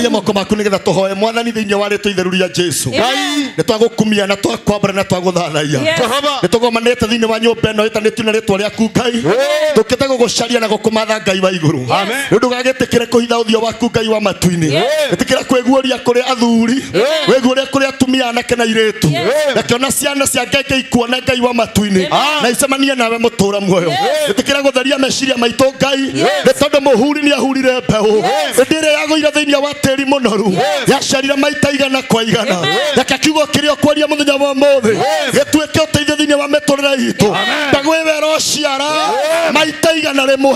Inua moko maku nigetha tuhoe Mwathani thiini wa ritwa itheruria Jesu. Nitwagukumia na twakwambara na twaguthathaiya. Nitugomanite thiini wa nyumba ino itanitio na ritwa riaku Ngai. Tukite gugucaria na gukumatha Ngai wa iguru. Ndugagitikire kuhitha uthio waku Ngai wa matu-ini. Gitikira kwiguoria kuri athuri. Wiguoria kuri atumia anake na iretu. Nakiona ciana cia Ngai ikuona Ngai wa matu-ini. Na icemania nawe mutura muoyo. Gitikira gutharia meciria maitu Ngai. Nitondu muhuri ni ahurire mbeu. Ndire yagoire thiini wa tiri munoru. Yacarira maita igana kwa igana. Reke kiugo kirio kwaria muthenya wa muthi. Gituike uteithio thiini wa miturire itu. Mbegu wero ciara maita igana rimwe.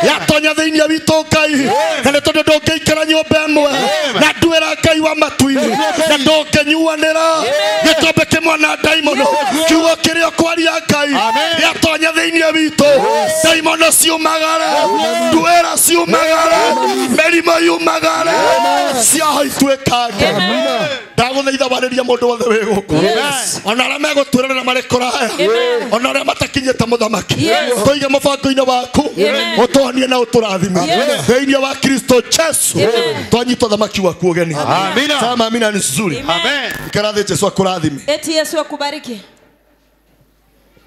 Yatonya thiini witu Ngai. Na nitondu ndungiikara nyumba imwe. Na ndwira Ngai wa matu-ini. Na ndunginyuanira. Gikombe kimwe na daimono. Kiugo kirio kwaria Ngai. Yatonya thiini witu. Daimono ciumagara. Ndwira ciumagara. Merimo yumagara. Ciaho ituikage. Ndaguthaitha wariria mundu wothe wi guku. Ona aria megutwirana mari kuraya. Ona aria matakinyite muthamaki. Tuige mubango-ini waku. Utuhonie na uturathime. Thiini wa Kristo Jesu. Twanyita thamaki waku ugeni. Amina. Sema amina ni nzuri. Amen. Ikarathi Jesu akurathime. Eti Yesu akubariki.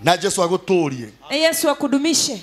Na Jesu aguturie. Yesu akudumishe.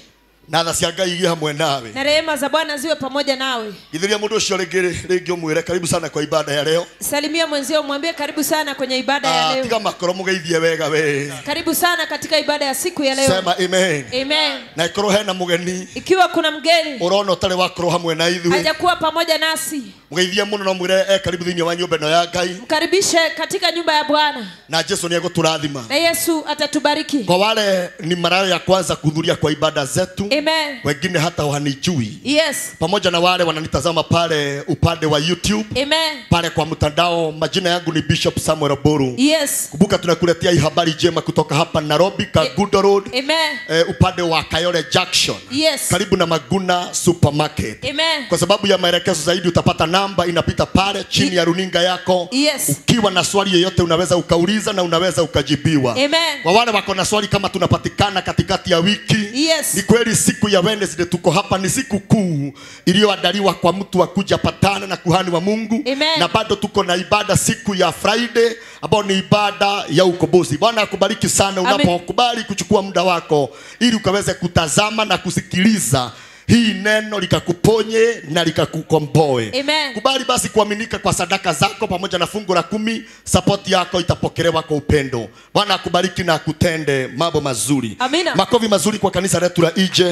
Na tha cia Ngai igĩ hamwe nawe. Na rehema za Bwana ziwe pamoja nawe. Ithiria mundu ucio ringi umwire karibu sana kwa ibada ya leo. Salimia mwenzio mwambie karibu sana kwenye ibada ya leo. Tiga makoro mugeithie wega we. Karibu sana katika ibada ya siku ya leo. Sema amen. Amen. Na ikoro hena mugeni. Ikiwa kuna mgeni. Urona utari wakoro hamwe na ithuĩ. Hajakuwa pamoja nasi. Mugeithie muno no mwire karibu thiini wa nyumba ino ya Ngai. Mkaribishe katika nyumba ya Bwana. Na Jesu ni aguturathima. Na Yesu atatubariki. Kwa wale ni mara ya kwanza kuhudhuria kwa ibada zetu. Amen. Wengine hata wanijui. Yes. Pamoja na wale wananitazama pale upande wa YouTube. Amen. Pale kwa mtandao, majina yangu ni Bishop Samuel Boru. Yes. Kumbuka tunakuletea hii habari njema kutoka hapa Nairobi Kagudo Road. Amen. Upande wa Kayole Junction. Yes. Karibu na Maguna Supermarket. Amen. Kwa sababu ya maelekezo zaidi utapata namba inapita pale chini ya runinga yako. Yes. Ukiwa na swali yoyote unaweza ukauliza na unaweza ukajibiwa. Amen. Kwa wale wako na swali kama tunapatikana katikati ya wiki. Yes. Ni kweli siku ya Wednesday tuko hapa, ni siku kuu iliyoandaliwa kwa mtu wa kuja patana na kuhani wa Mungu. Amen. Na bado tuko na ibada siku ya Friday ambao ni ibada ya ukombozi. Bwana akubariki sana unapokubali kuchukua muda wako ili ukaweze kutazama na kusikiliza hii neno likakuponye na likakukomboe. Amen. Kubali basi kuaminika kwa sadaka zako pamoja na fungu la 10. Support yako itapokelewa kwa upendo. Bwana akubariki na akutende mambo mazuri. Amina. Makofi mazuri kwa kanisa letu la EJ.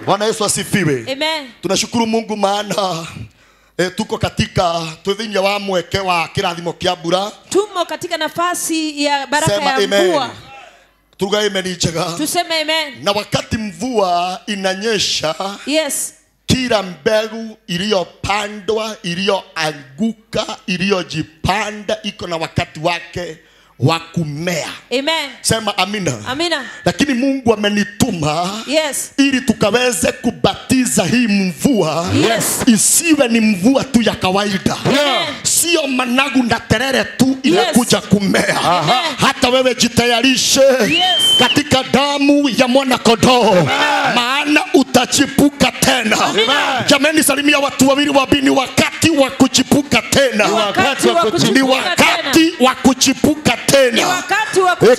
Bwana Yesu asifiwe. Amen. Tunashukuru Mungu maana tuko katika tudhinya wa mweke wa kirathimo kia mbura. Tumo katika nafasi ya baraka ya mvua. Tuga amen njega. Tuseme amen. Na wakati mvua inanyesha, yes, kila mbegu iliyopandwa, iliyoanguka, iliyojipanda iko na wakati wake wa kumea. Amen. Sema amina. Amina. Lakini Mungu amenituma, yes, ili tukaweze kubatiza hii mvua, yes, isiwe ni mvua tu ya kawaida. Amen. Sio managu na terere tu inakuja kumea. Hata wewe jitayarishe, yes, katika damu ya mwana kondoo, maana utachipuka tena. Amen. Jameni, salimia watu wawili wabini, wakati wa kuchipuka tena. Ni wakati wa kuchipuka tena.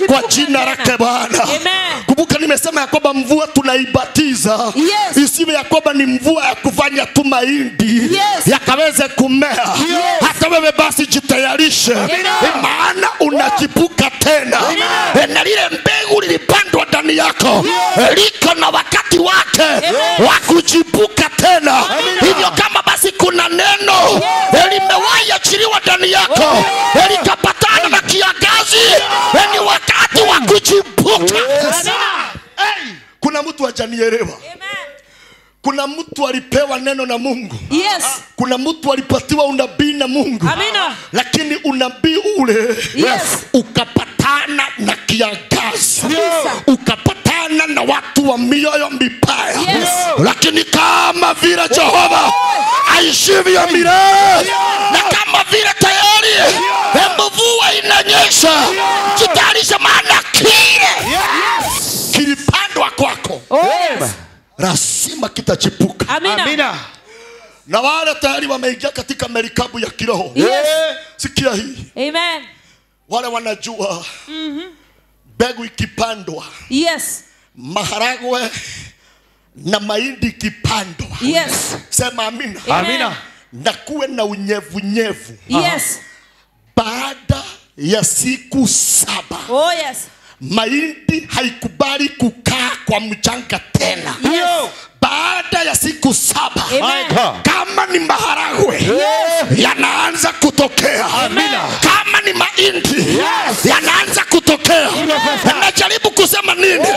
Kwa jina lake Bwana. Kumbuka nimesema ya kwamba mvua tunaibatiza, yes, isiwe ya kwamba ni mvua ya kufanya tu mahindi, yes, yakaweze kumea. Yes. Hata wewe basi jitayarishe, maana unachipuka tena. Na lile mbegu lilipandwa ndani yako, yes, liko na wakati wake, yes, wa kuchipuka tena. Hivyo kama basi kuna neno, yes, limewahi achiliwa ndani yako, yes, likapatana na kiangazi, yes, ni wakati wa kuchipuka. Yes. Hey, kuna mtu hajanielewa. Kuna mtu alipewa neno na Mungu. Yes. Kuna mtu alipatiwa unabii na Mungu. Amina. Lakini unabii ule, yes, ukapatana na kiangazi. Yes. Ukapatana na watu wa mioyo mibaya. Yes. Lakini kama vile Jehova aishivyo milele, yes, na kama vile tayari mvua inanyesha, jitayarisha, maana kile, yes, kilipandwa kwako, yes, lazima kitachipuka. Amina. Amina. Na wale tayari wameingia katika merikabu ya kiroho. Yes. Sikia hii. Amen. Wale wanajua mbegu ikipandwa, Yes. maharagwe na mahindi ikipandwa. Yes. Sema amina. Amen. Na kuwe na unyevunyevu. Yes. Baada ya siku 7. Oh yes. Mahindi haikubali kukaa kwa mchanga tena. Yes. Baada ya siku 7. Amen. Kama ni maharagwe, yanaanza kutokea. Amina. Kama ni mahindi, yanaanza kutokea. Najaribu kusema nini?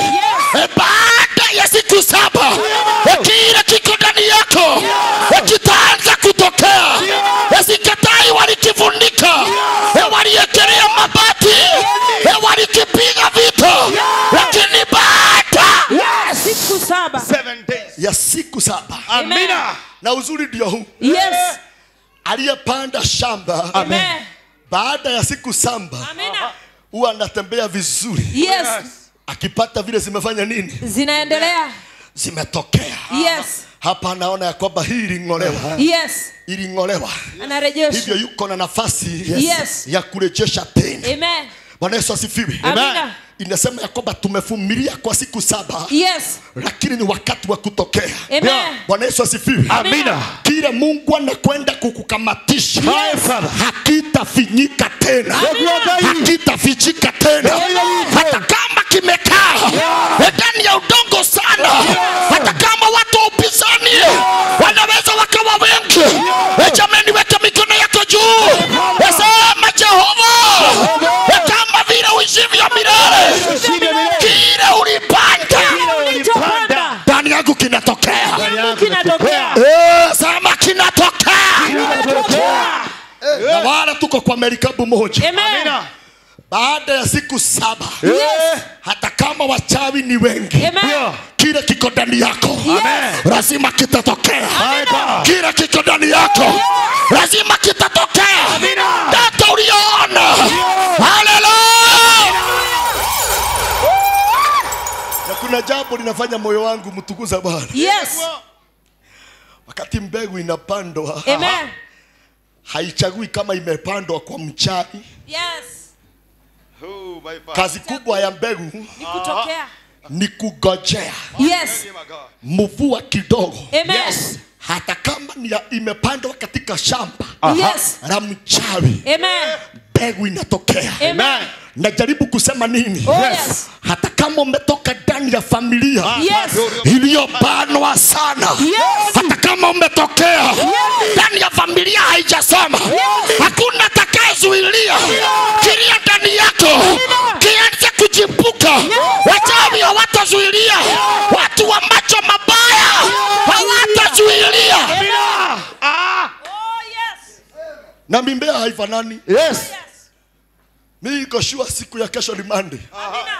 Baada ya siku 7, kile kiko ndani yako kitaanza kutokea. Sikatai walikifunika, waliekelea mabati, walikipiga vita, lakini baada siku 7. 7 days. ya siku 7. Amina. Na uzuri ndio huu. Yes. Aliyepanda shamba, Amen. baada ya siku 7 Amina. huwa anatembea vizuri. Yes. Akipata vile zimefanya nini? Zinaendelea. Zimetokea. Yes. Hapa anaona ya kwamba hii iling'olewa. Yes. Iling'olewa. Anarejesha. Hivyo yuko na nafasi Yes. ya kurejesha tena. Amen. Bwana Yesu asifiwe. Amina. Inasema ya kwamba tumevumilia kwa siku 7. Yes. Lakini ni wakati wa kutokea. Amen. Bwana Yesu asifiwe. Amina. Kile Mungu anakwenda kukukamatisha hakitafinyika tena. Hakitafichika tena. Hata kama kimekaa ndani ya udongo sana, hata kama watu wa upinzani wanaweza wakawa wengi, jamani, weka mikono yako juu. Sema Jehova, kama vile uishivyo milele, kile ulipanda ndani yangu kinatokea. Sema kinatokea. Na wala tuko kwa merikabu moja. Amen. Baada ya siku 7, Yes. hata kama wachawi ni wengi, Amen. kile kiko ndani yako lazima kitatokea. Kile kiko ndani yako lazima kitatokea. Data uliona. Haleluya. Na kuna jambo linafanya moyo wangu mtukuza Bwana. Yes. Wakati mbegu inapandwa, Amen. haichagui kama imepandwa kwa mchawi. Yes. Oh, my God. Kazi kubwa ya mbegu Ni kutokea. ni kugojea Yes. mvua kidogo. Amen. Hata kama ni imepandwa katika shamba Yes. la mchawi, Amen. mbegu inatokea. Amen. Najaribu kusema nini? Oh, yes. Hata kama umetoka ndani ya familia Yes. iliyobanwa sana, Yes. hata kama umetokea ndani ya familia haijasoma, hakuna atakayezuilia kilia ndani yako kianze kujipuka. Wachawi hawatazuilia, watu wa macho mabaya hawatazuilia. Oh yes. Na mimbea haifanani. Yes. Mimi niko sure siku ya kesho ni Monday. Amina.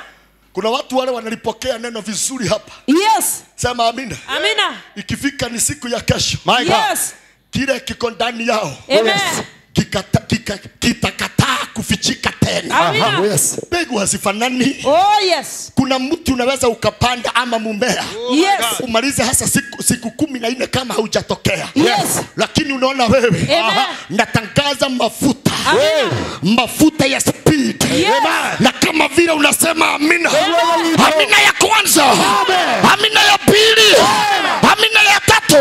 Kuna watu wale wanalipokea neno vizuri hapa. Yes. Sema amina. Amina. Ikifika ni siku ya kesho, Yes. kile kiko ndani yao Amen. kitakataa kufichika tena. Amina. Mbegu hazifanani. Oh yes. Kuna mtu unaweza ukapanda ama mumea Yes. umalize hasa siku 14 kama haujatokea. Yes. Lakini unaona wewe, Amen. natangaza mafuta. Amina. Mafuta ya speed. Yes. Na kama vile unasema amina. Amina ya kwanza. Amina ya pili. Amina ya tatu.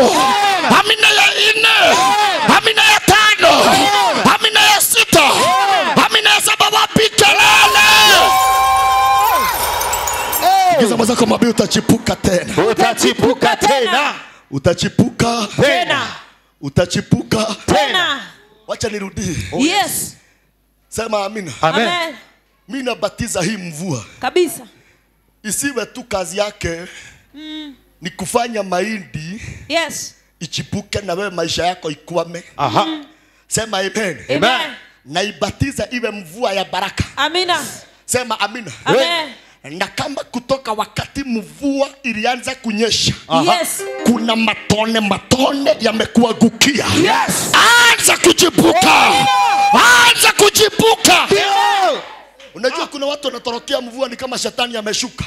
Amina ya 4. Amina ya 5. Amina ya 6. Amina ya 7. Wapi kelele? Kiza mazako mabi utachipuka tena. Utachipuka tena. Utachipuka Tena. Utachipuka Tena. Wacha nirudie. Yes. Sema amina. Amen. Mimi nabatiza hii mvua Kabisa. isiwe tu kazi yake ni kufanya mahindi Yes. ichipuke na wewe maisha yako ikwame. Sema amen. Amen. Na ibatiza iwe mvua ya baraka. Amina. Sema amina. Amen. Na kama kutoka wakati mvua ilianza kunyesha, Yes. kuna matone yamekuangukia. Yes. Anza kujipuka. Anza kujipuka. Unajua kuna watu wanatorokea mvua ni kama shetani ameshuka.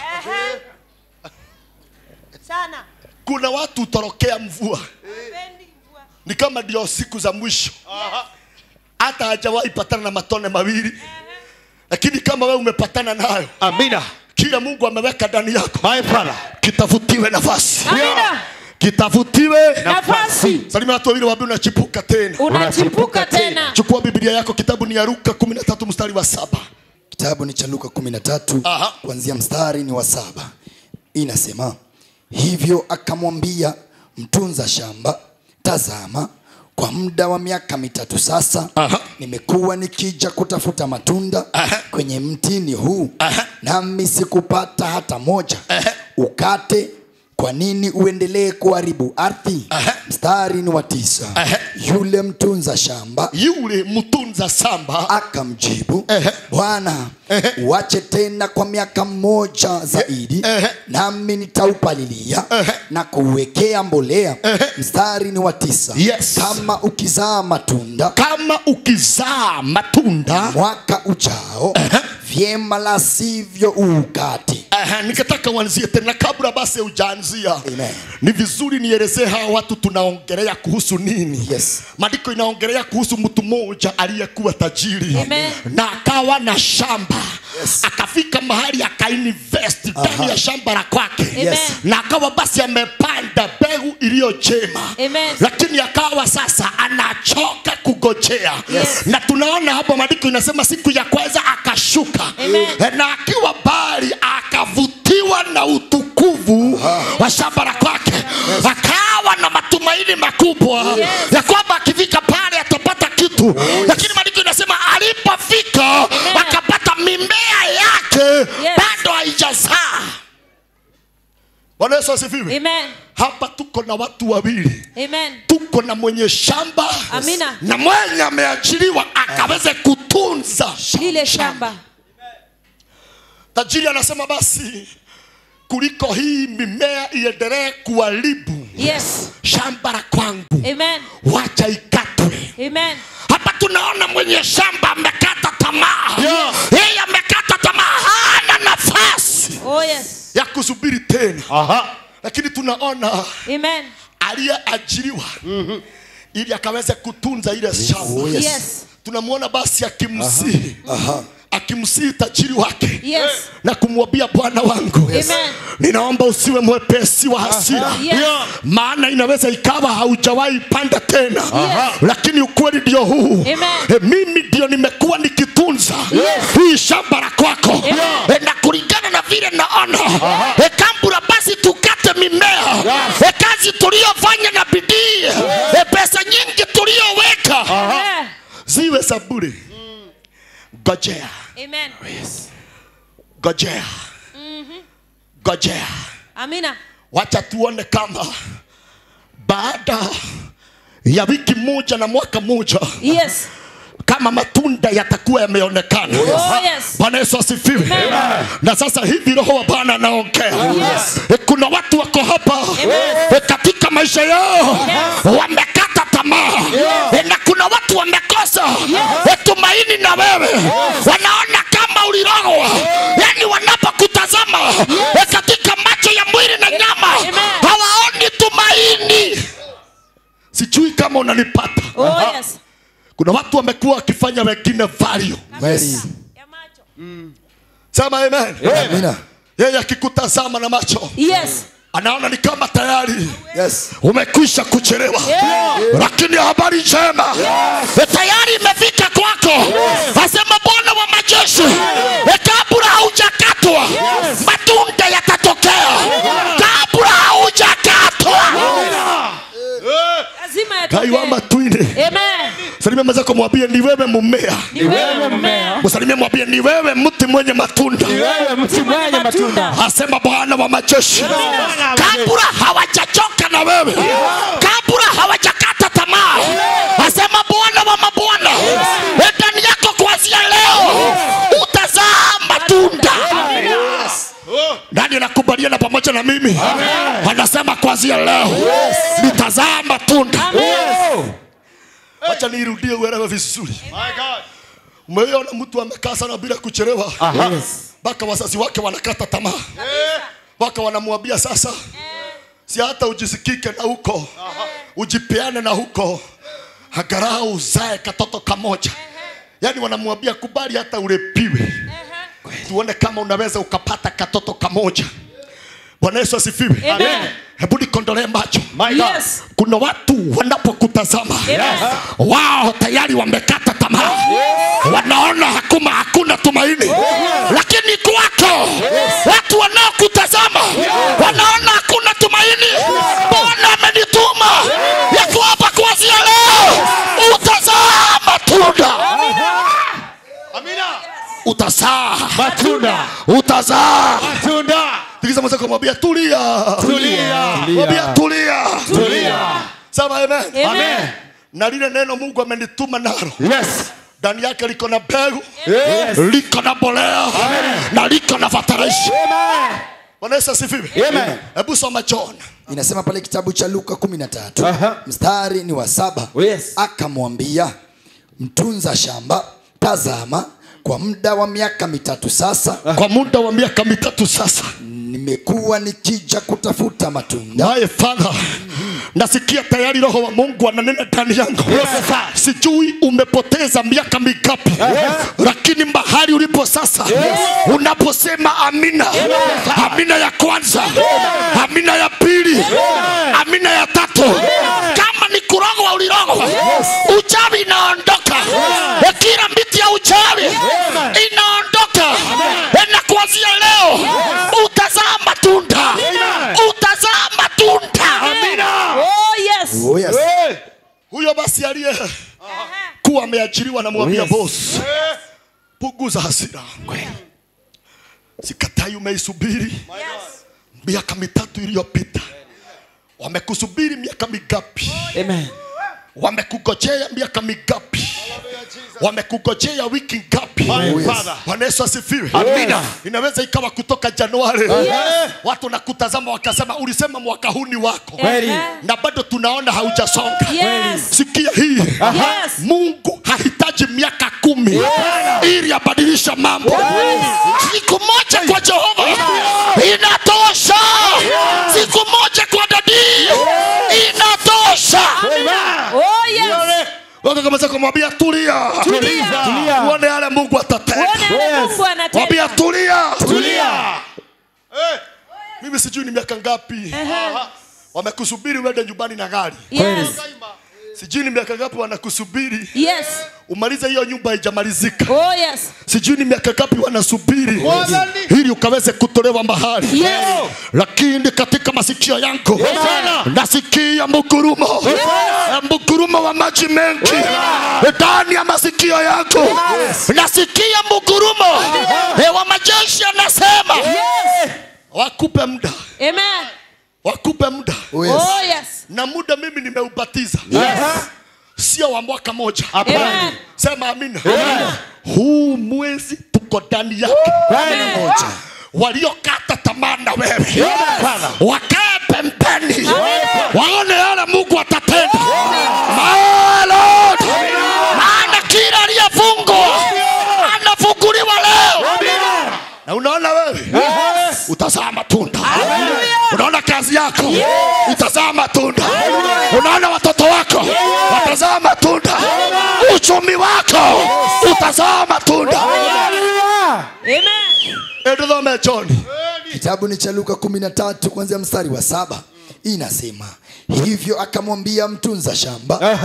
Sana. Kuna watu utorokea mvua ni kama ndio siku za mwisho. Hata hajawahi patana na matone mawili. Lakini kama wewe umepatana nayo, Amina. kila Mungu ameweka ndani yako, My Father. kitafutiwe nafasi. Amina. Kitafutiwe Nafasi. Salimia watu wawili waambie unachipuka tena. Unachipuka tena. Chukua Biblia yako, kitabu ni ya Luka 13 mstari wa 7. Kitabu ni cha Luka 13 kuanzia mstari ni wa 7. Inasema, hivyo akamwambia mtunza shamba, tazama, kwa muda wa miaka 3 sasa nimekuwa nikija kutafuta matunda kwenye mtini huu, nami sikupata hata moja. Ukate, kwa nini uendelee kuharibu ardhi? Mstari ni wa 9. Yule mtunza shamba akamjibu, Bwana, uache tena kwa miaka 1 zaidi, nami nitaupalilia na kuwekea mbolea. Mstari ni wa 9. Kama ukizaa matunda mwaka ujao, vyema, la sivyo ukate. Nikataka uanzie tena kabla basi hujaanzia. Ni vizuri nielezee hawa watu tunaongelea kuhusu nini. Maandiko inaongelea kuhusu mtu mmoja aliyekuwa tajiri. Na akawa na shamba. Akafika mahali akainvest ndani ya shamba la kwake. Na akawa basi amepanda mbegu iliyo njema. Lakini akawa sasa anachoka kugojea. Na tunaona hapo maandiko inasema siku ya kwanza akashuka. Na akiwa bali akavutiwa na utukufu wa shamba la kwake. Akawa na matumaini makubwa ya kwamba akifika pale atapata kitu. Lakini maandiko inasema alipofika akapata mimea yake bado haijazaa. Bwana Yesu asifiwe. Amen. Hapa tuko na watu wawili. Amen. Tuko na mwenye shamba. Amina. Na mwenye ameajiriwa akaweze kutunza lile shamba. Tajiri anasema basi kuliko hii mimea iendelee kuharibu shamba la kwangu, wacha ikatwe. Hapa tunaona mwenye shamba amekata tamaa. Yeye amekata tamaa, hana nafasi ya kusubiri tena. Lakini tunaona aliyeajiriwa ili akaweze kutunza ile shamba. Tunamuona basi akimsihi tajiri wake na kumwambia, Bwana wangu, ninaomba usiwe mwepesi wa hasira. Maana inaweza ikawa haujawahi panda tena. Lakini ukweli ndio huu. Mimi ndio nimekuwa nikitunza hii shamba la kwako. Na kulingana na vile naona kambura basi tukate mimea. Kazi tuliyofanya na bidii, pesa nyingi tuliyoweka, ziwe saburi. Gojea. Amen. Gojea. Gojea. Amina. Wacha tuone kama baada ya wiki moja na mwaka moja kama matunda yatakuwa yameonekana. Bwana Yesu asifiwe. Na sasa hivi Roho wa Bwana anaongea. Kuna watu wako hapa katika maisha yao wamekata tamaa. Na kuna watu wamekosa tumaini na wewe. Wanaona kama ulirogwa. Yani wanapokutazama katika macho ya mwili na nyama hawaoni tumaini. Sijui kama unanipata. Kuna watu wamekuwa wakifanya wengine value. Sema amen. Amina. Yeye akikutazama na macho anaona ni kama tayari umekwisha kuchelewa. Lakini habari njema tayari imefika kwako. Asema Bwana wa majeshi, kabla haujakatwa matunda yatatokea. Kabla haujakatwa lazima yatokee. Amen. Salimia mwenzako mwambie ni wewe mmea. Ni wewe mmea. Msalimia mwambie ni wewe mti mwenye matunda. Ni wewe mti mwenye matunda. Asema Bwana wa majeshi, kabla hawajachoka na wewe, kabla hawajakata tamaa, asema Bwana wa mabwana, ndani yako kuanzia leo utazaa matunda. Nani anakubaliana pamoja na mimi? Anasema kuanzia leo nitazaa matunda. Acha nirudie uelewe vizuri. Umeona mtu amekaa sana bila kuchelewa. Baka wazazi wake wanakata tamaa. Baka wanamwambia sasa si hata ujisikike na huko. ujipeane na huko angalau uzae katoto kamoja. Yani wanamwambia kubali hata ulepiwe. Tuone kama unaweza ukapata katoto kamoja. Bwana Yesu asifiwe. Amen. Hebu nikondolee macho. Yes. Kuna watu wanapokutazama wao tayari wamekata tamaa. Wanaona hakuna tumaini. Lakini kwako watu wanaokutazama wanaona hakuna tumaini. Bwana amenituma ya kuapa kuanzia leo utazaa matunda. Amina. Utazaa matunda. Utazaa matunda. Tikiza mwanzo kumwambia tulia. Tulia. Mwambia tulia. Tulia. Sema amen. Amen. Na lile neno Mungu amenituma nalo. Yes. Ndani yake liko na mbegu. Yes. Liko na mbolea. Na liko na fertilizer. Amen. Bwana Yesu asifiwe. Amen. Hebu soma John. Inasema pale kitabu cha Luka 13 mstari ni wa 7. Yes. Akamwambia mtunza shamba, tazama kwa muda wa miaka 3 sasa. Kwa muda wa miaka 3 sasa Nimekuwa nikija kutafuta matunda. naye Father, nasikia tayari Roho wa Mungu ananena ndani yangu. Sijui umepoteza miaka mingapi, lakini mahali ulipo sasa, unaposema amina, amina ya kwanza, amina ya pili, amina ya tatu, kama ni kurogwa ulirogwa, uchawi inaondoka. Kila miti ya uchawi inaondoka. Na kuanzia leo utazaa matunda. Utazaa matunda. Amina. Oh yes. Oh yes. Huyo basi aliye kuwa ameajiriwa na mwambia boss, punguza hasira. Sikatai umeisubiri miaka 3 iliyopita. Wamekusubiri miaka mingapi? Amen. Wamekugojea miaka mingapi? Wamekugojea wiki ngapi? Bwana Yesu asifiwe. Amina. Inaweza ikawa kutoka Januari. Watu nakutazama wakasema ulisema mwaka huu ni wako. Na bado tunaona haujasonga. Yes. Sikia hii. Yes. Mungu hahitaji miaka 10 ili abadilisha mambo. Siku moja kwa Jehova inatosha. Siku moja kwa Dadii inatosha. Oh yes. Waka kama zako mwambia tulia. Tulia. Uone yale Mungu atatenda. Uone yale Mungu anatenda. Mwambia tulia. Tulia. Mimi sijui ni miaka ngapi wamekusubiri uende nyumbani na gari. Yes. Sijui ni miaka ngapi wanakusubiri Yes. umalize hiyo nyumba haijamalizika. Oh yes. Sijui ni miaka ngapi wanasubiri ili ukaweze kutolewa mahali. Yes. Lakini katika masikio yangu nasikia mgurumo. Mgurumo wa maji mengi ndani ya masikio yangu. Nasikia mgurumo wa majeshi anasema wakupe muda. Amen. Wakupe muda. Oh yes. Oh yes. Na muda mimi nimeubatiza. Sio wa mwaka moja. Amen. Sema amina. Huu mwezi tuko ndani yake. Moja. Waliokata tamaa na wewe wakae pembeni waone yale Mungu atatenda. Maana kila aliyefungwa anafunguliwa leo. Na unaona wewe utazaa matunda. Unaona kazi yako itazaa matunda. Unaona watoto wako watazaa matunda. Uchumi wako utazaa matunda. Amen. Edome John. Kitabu ni cha Luka 13 kuanzia mstari wa 7. Inasema hivyo akamwambia mtunza shamba,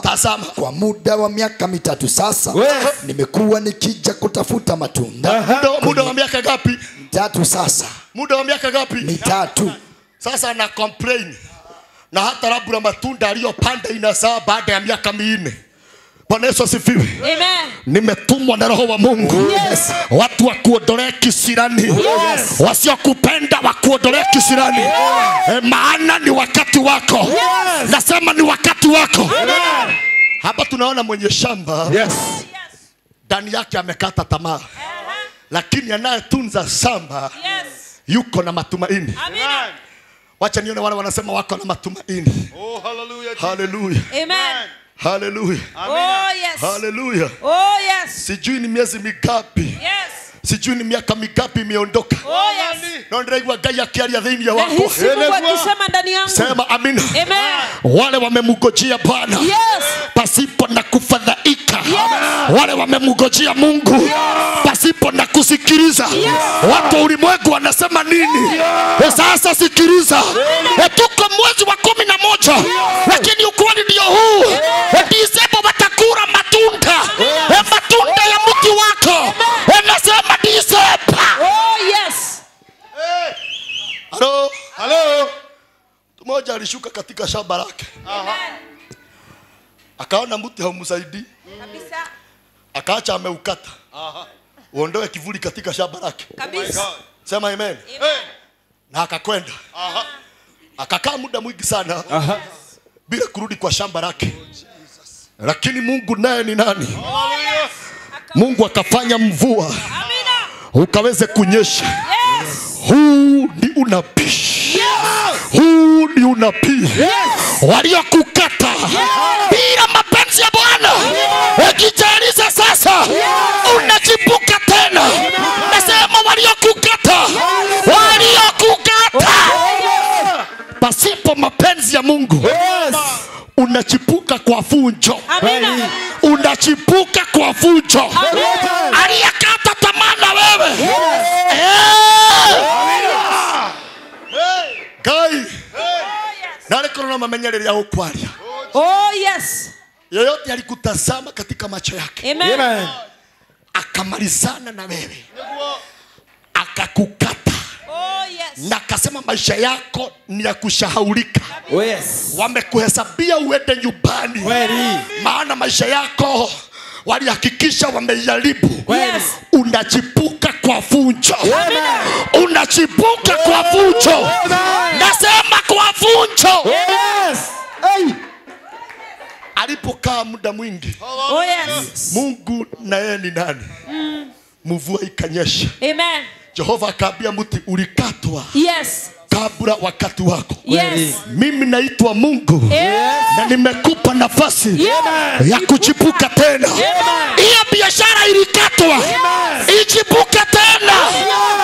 tazama kwa muda wa miaka 3 sasa nimekuwa nikija kutafuta matunda. Muda wa miaka ngapi? 3 sasa. Muda wa miaka ngapi? 3. Sasa ana complain. Na hata labda matunda aliyopanda inazaa baada ya miaka 4. Bwana Yesu asifiwe. Amen. Nimetumwa na Roho wa Mungu. Yes. Watu wakuondolee kisirani. Yes. Wasiokupenda wakuondolee kisirani. Maana ni wakati wako. Yes. Nasema ni wakati wako. Amen. Hapa tunaona mwenye shamba. Ndani yake amekata tamaa. Lakini anayetunza shamba yuko na matumaini. Amen. Wacha nione wale wanasema wako na matumaini. Oh, hallelujah. Hallelujah. Amen. Hallelujah. Oh yes. Hallelujah. Oh yes. Sijui ni miezi mingapi. Yes. Sijui ni miaka mingapi imeondoka. Oh yes. Na ndio Ngai akialia dhini ya wako. Nahisi Mungu akisema ndani yangu. Sema amina. Amen. Wale wamemngojea Bwana. Yes. Pasipo na kufadhaika. Yes. Wale wamemngojea Mungu. Yes. Pasipo na kusikiliza. Yes. Watu ulimwengu wanasema nini? Yes. Sasa sikiliza. Tuko mwezi wa 11. Yes. Lakini ukweli ndio huu. Disemba watakula matunda. Matunda ya mti wako. Wanasema Disemba. Oh yes. Hello. Hello. Mmoja alishuka katika shamba lake. Akaona mti haumsaidii. Kabisa. Akaacha ameukata. Uondoe kivuli katika shamba lake. Kabisa. Sema amen. Na akakwenda. Akakaa muda mwingi sana. Bila kurudi kwa shamba lake. Lakini Mungu naye ni nani? Mungu akafanya mvua. Amina. Ukaweze kunyesha. Yes. Huu ni unabii. Yes. Huu ni unabii. Yes. Waliokukata. Yes. Bila mapenzi ya Bwana. Ukijaliza sasa. Yes. Unachipuka tena. Yes. Nasema waliokukata. Yes. Waliokukata. Yes. Pasipo mapenzi ya Mungu. Yes. Unachipuka kwa funjo. Amina. Unachipuka kwa funjo. Amina. Aliyekata tamaa na wewe. Yes. Amina. Kai. Nani kuna mamenyelele ya ukwalia? Oh yes. Yoyote alikutazama katika macho yake. Amen. Amen. Akamalizana na wewe. Akakukata. Oh yes. Na akasema maisha yako ni ya kushahaulika. Oh yes. Wamekuhesabia uende nyumbani. Kweli. Maana maisha yako walihakikisha wamejaribu. Yes. Unachipuka kwa funjo. Amen. Unachipuka kwa funjo. Nasema kwa funjo. Yes. Hey. Alipokaa muda mwingi. Oh yes. Mungu na yeye ni nani? Mvua ikanyesha. Amen. Jehova akaambia mti ulikatwa. Yes. Kabla wakati wako. Yes. Mimi naitwa Mungu. Yes. Na nimekupa nafasi. Yes. Ya kuchipuka tena. Hiyo biashara ilikatwa. Ichipuke tena.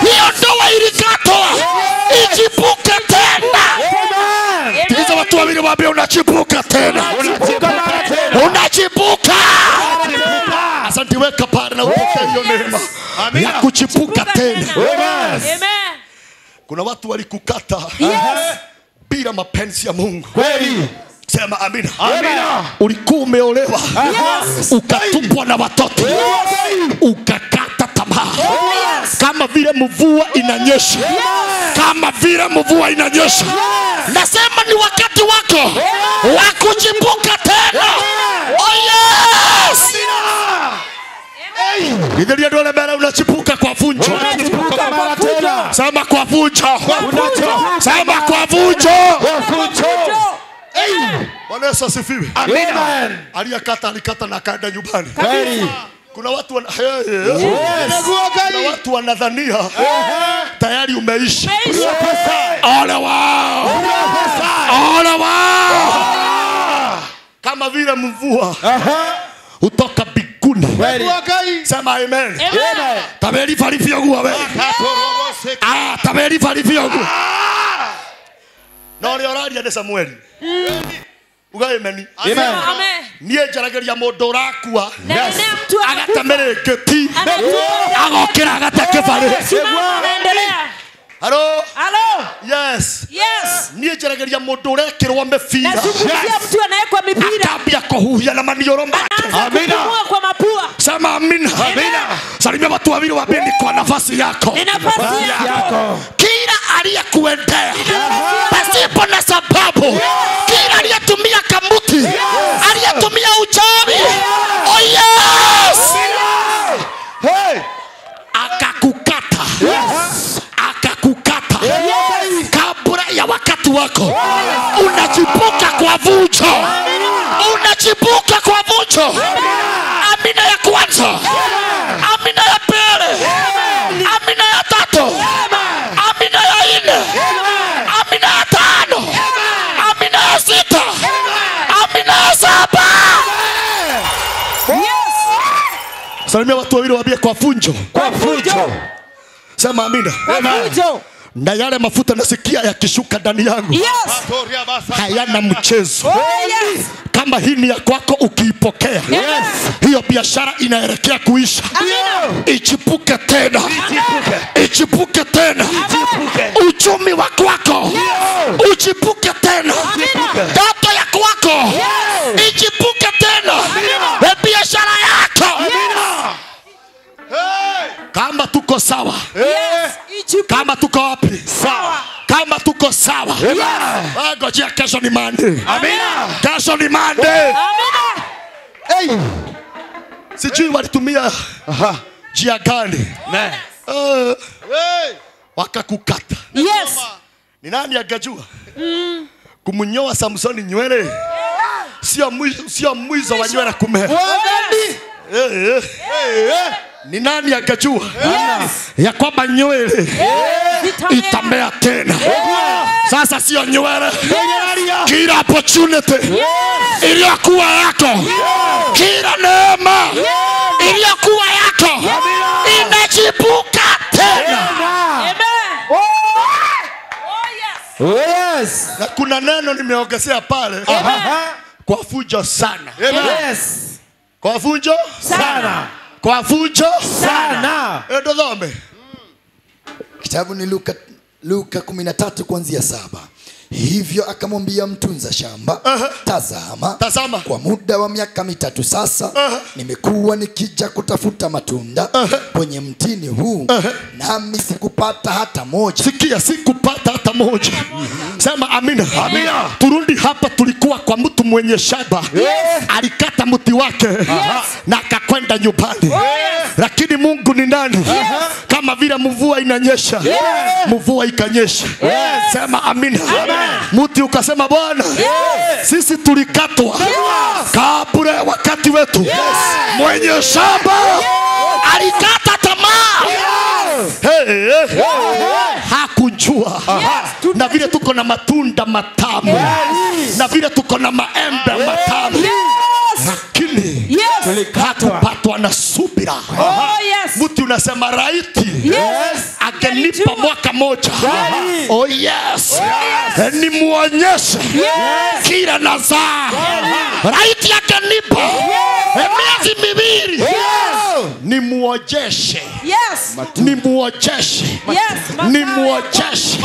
Hiyo ndoa ilikatwa. Ichipuke tena. Tiza watu wawili waambie unachipuka tena. Unachipuka. Asante, weka pale na upokee hiyo neema ya kuchipuka tena. Amen. Kuna watu walikukata. Yes. Bila mapenzi ya Mungu. Kweli. Sema amina. Amina. Ulikuwa umeolewa. Yes. Ukatupwa na watoto. Yes. Ukakata tamaa. Yes. Kama vile mvua inanyesha. Yes. Kama vile mvua inanyesha. Yes. Nasema ni wakati wako. Yes. Wa kuchipuka tena. Yes. Oh yes. Ndio ndio mbele unachipuka kwa funjo. Unachipuka mara tena. Sema kwa funjo. Sema kwa funjo. Kwa funjo. Bwana Yesu asifiwe. Amen. Aliyekata alikata na kaenda nyumbani. Kweli. Kuna watu kuna watu wanadhania tayari umeishi. Ole wao. Ole wao. Kama vile mvua utoka biguni. Sema amen. Tabeli farifio guwa we. Tabeli farifio guwa. Na oraria de Samueli. Ugaye meni. Amen. Niye jarageria mundu urakua. Yes. Agatamereketi. Agokira agateke bari. Hello. Hello. Yes. Yes. Niye jarageria mundu urekirwa mebira. Nazungumzia mtu anayekwa mipira. Akambia kuhuhia na manioro make. Amina. Kwa mapua. Sema amina. Amina. Salimia watu wawili wapendi kwa nafasi yako. Ni nafasi yako. Kila aliyekuendea pasipo na sababu. Kila aliyetumia kamuti. Aliyetumia uchawi. Oh yes. Hey. Akakukata. Yes. Akakukata. Yes. Kabla ya wakati wako. Unachipuka kwa vujo. Unachipuka kwa vujo. Amina ya kwanza. Amina ya pili. Amina ya tatu. Amina ya nne. Amina ya tano. Amina ya sita. Amina ya saba. Salimia watu wawili waambie kwa funjo. Kwa fujo. Sema amina. Kwa fujo. Na yale mafuta nasikia yakishuka ndani yangu. Yes. Hayana mchezo. Oh yes. Kama hii ni ya kwako ukiipokea. Yes. Hiyo biashara inaelekea kuisha. Amina. Ichipuke tena. Ichipuke tena. Uchumi wa kwako. Uchipuke tena. Ndoto ya kwako. Ichipuke tena. Biashara yako. Kama tuko sawa. Yes. Kama tuko wapi? Sawa. Kama tuko sawa. Yes. Ngojea kesho ni Monday. Amina. Kesho ni Monday. Amina. Hey. Sijui walitumia njia gani. Wakakukata. Yes. Ni nani angejua? Kumunyoa Samsoni nywele. Sio mwizo wa nywele kumea. Ni nani angejua? Ya kwamba nywele itamea tena. Sasa sio nywele. Kila opportunity iliyokuwa yako. Kila neema iliyokuwa yako. Imechipuka tena. Yes. Na kuna neno nimeongezea pale. Kwa fujo sana. Yes. Kwa fujo Sana. Kwa fujo Sana. Endo dhombe. Kitabu ni Luka 13 kuanzia 7. Hivyo akamwambia mtunza shamba, tazama, kwa muda wa miaka 3 sasa nimekuwa nikija kutafuta matunda kwenye mtini huu, nami sikupata hata moja. Sikia, sikupata hata moja. Sema amina. Amina. Turudi hapa, tulikuwa kwa mtu mwenye shamba. Alikata mti wake na akakwenda nyumbani. Lakini Mungu ni nani? Kama vile mvua inanyesha, mvua ikanyesha. Sema amina. Mti ukasema Bwana, sisi tulikatwa kabla wakati wetu. Mwenye shamba alikata tamaa. Hakujua na vile tuko na matunda matamu, na vile tuko na maembe matamu, lakini hakupatwa na subira. Mti unasema raiti angenipa mwaka moja. Oh yes. Ni muonyeshe kila nazaa. Raiti angenipa miezi miwili. Ni muojeshe. Ni muojeshe. Ni muojeshe.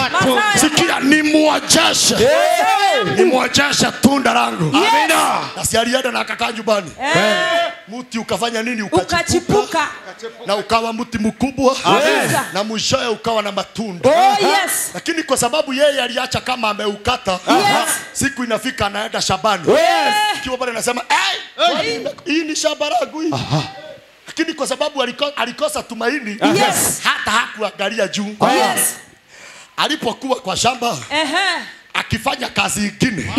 Sikia, ni muojeshe. Ni muojeshe tunda langu. Amina. Na si alienda na akakaa nyumbani. Mti ukafanya nini? Ukachipuka. Na ukawa mti mkubwa. Na mwishowe ukawa na matunda. Lakini kwa sababu yeye aliacha kama ameukata, siku inafika anaenda shambani. Kiwa pale anasema, hii ni shamba langu hii. Lakini kwa sababu alikosa tumaini, hata hakuangalia juu. Alipokuwa kwa shamba, akifanya kazi nyingine.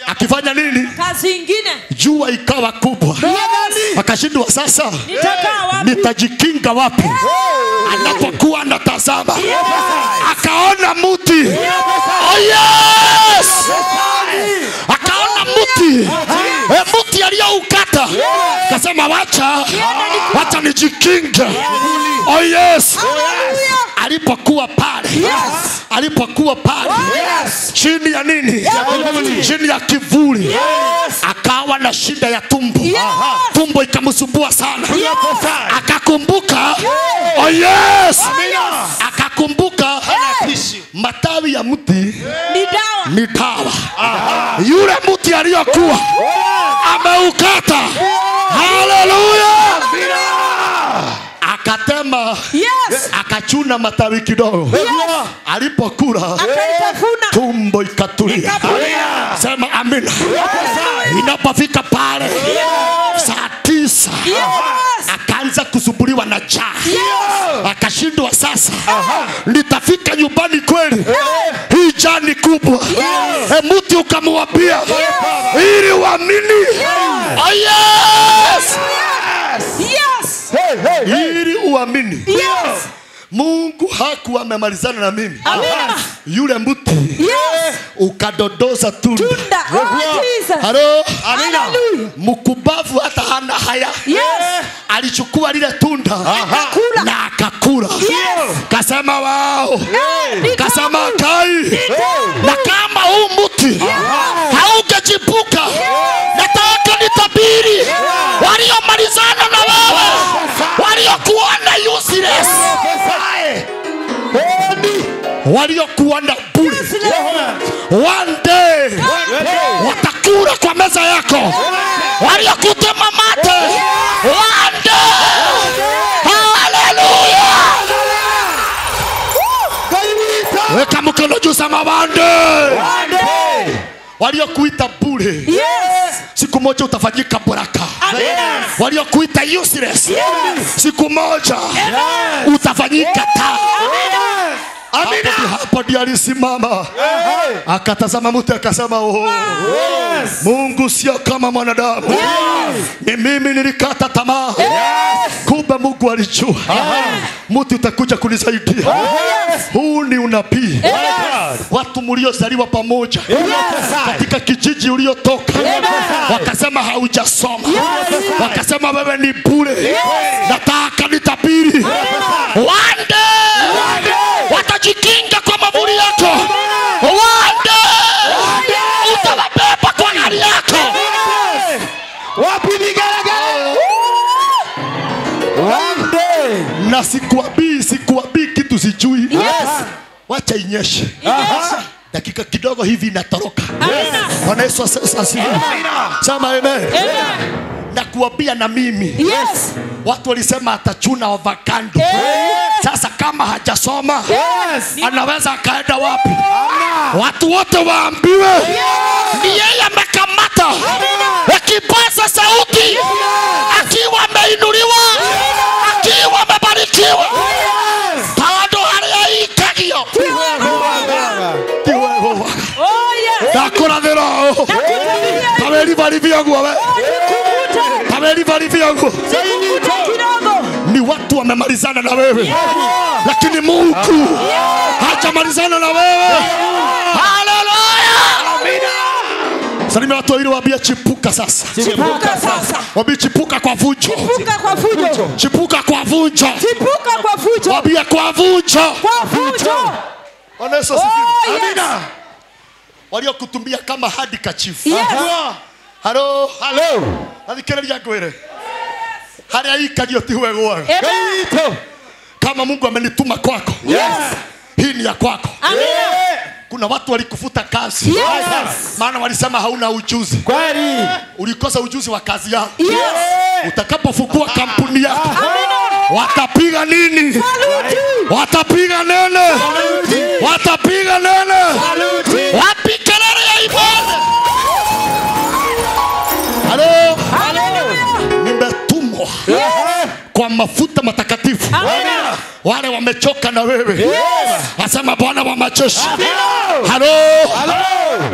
Akifanya nini? Kazi nyingine. Jua ikawa kubwa. Akashindwa sasa, nitajikinga wapi? Anapokuwa anatazama, akaona mti. Oh yes! Akaona mti. Mti aliyoukata. Akasema wacha nijikinge. Oh yes! Alipokuwa pale. Alipokuwa pale. Chini ya nini? Chini ya kivuli. Akawa na shida ya tumbo. Tumbo ikamsumbua sana. Akakumbuka. Oh yes! Akakumbuka matawi ya mti ni dawa. Yule mti aliyokuwa ameukata. Hallelujah! Akatema. Akachuna matawi kidogo. Alipokula tumbo ikatulia. Sema amina. Inapofika pale saa 9 akaanza kusumbuliwa na njaa. Akashindwa sasa, nitafika nyumbani kweli? Hii njaa ni kubwa. Mti ukamwambia ili uamini. Oh yes! Ili uamini. Mungu hakuwa amemalizana na mimi. Amina. Yule mtu ukadodoza tunda. Oh, Jesus. Halo. Amina. Mkubavu hata hana haya. Alichukua lile tunda na akakula. Kasema wao. Kasema kai. Na kama huu mti haugejipuka, nataka nitabiri waliomalizana na wewe, waliokuona useless, waliokuona bure, one day watakula kwa meza yako, waliokutema mate, one day. Hallelujah. Weka mkono juu, sema one day. Waliokuita bure, siku moja utafanyika baraka. Waliokuita useless, siku moja utafanyika taa. Amina. Hapo ndiye alisimama akatazama mtu akasema, Mungu sio kama mwanadamu. Ni mimi nilikata tamaa. Kumbe Mungu alijua mtu utakuja kunisaidia. Huu ni unabii. Watu mliozaliwa pamoja katika kijiji uliotoka, wakasema haujasoma, wakasema wewe ni bure. Nataka nitabiri one day watajikinga kwa mavuli yako. One day utawabeba kwa gari yako. Wapi vigaragara? One day. Na sikuwabii kitu sijui. Wacha inyeshe. Dakika kidogo hivi inatoroka. Bwana Yesu asifiwe. Sema amen. Na kuambia na mimi. Watu walisema atachuna avocado. Sasa kama hajasoma, anaweza akaenda wapi? Watu wote waambiwe ni yeye amekamata, akipaza sauti, akiwa ameinuliwa, akiwa amebarikiwa. Tawado aliyeikagio. Dakora dhero. Tabeli barivyangu wewe. Tabeli barivyangu. Ni watu wamemalizana na wewe, lakini Mungu hajamalizana na wewe. Hallelujah. Amina. Salimia watu wawili, waambie chipuka sasa. Chipuka sasa. Waambie chipuka kwa fujo. Chipuka kwa fujo. Chipuka kwa fujo. Chipuka kwa fujo. Waambie kwa fujo. Kwa fujo. Bwana Yesu asifiwe. Amina. Waliokutumbia kama hadi kachifu. Halo. Adikereria kwere. Hali hii kagio tiwe gwa. Kama Mungu amenituma kwako, hii ni ya kwako. Amina. Kuna watu walikufuta kazi. Maana walisema hauna ujuzi. Kweli. Ulikosa ujuzi wa kazi yako. Utakapofungua kampuni yako, watapiga nini? Watapiga nene. Watapiga nene. Wapi kelele ya ibada? Halo. Nimetumwa kwa mafuta matakatifu. Amina. Wale wamechoka na wewe. Asema Bwana wa majeshi. Halo.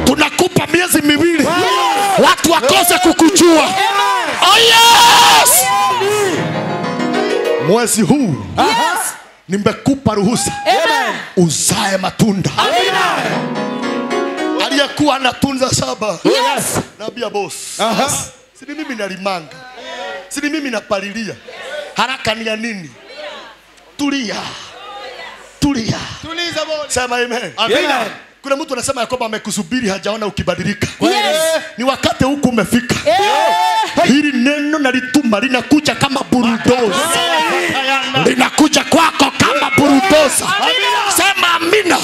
Tunakupa miezi miwili. Watu wakose kukujua. Oh yes. Mwezi huu nimekupa ruhusa uzae matunda. Amina. Aliyekuwa anatunza saba. Naambia boss. Sini mimi nalimanga. Sini mimi napalilia. Haraka ni ya nini? Tulia. Tulia. Tuliza bwana. Sema amen. Amina. Kuna mtu anasema yakoba amekusubiri hajaona ukibadilika. Ni wakati huku umefika. Hili neno nalituma linakuja kama bulldozer. Linakuja kwako kama bulldozer. Sema amina.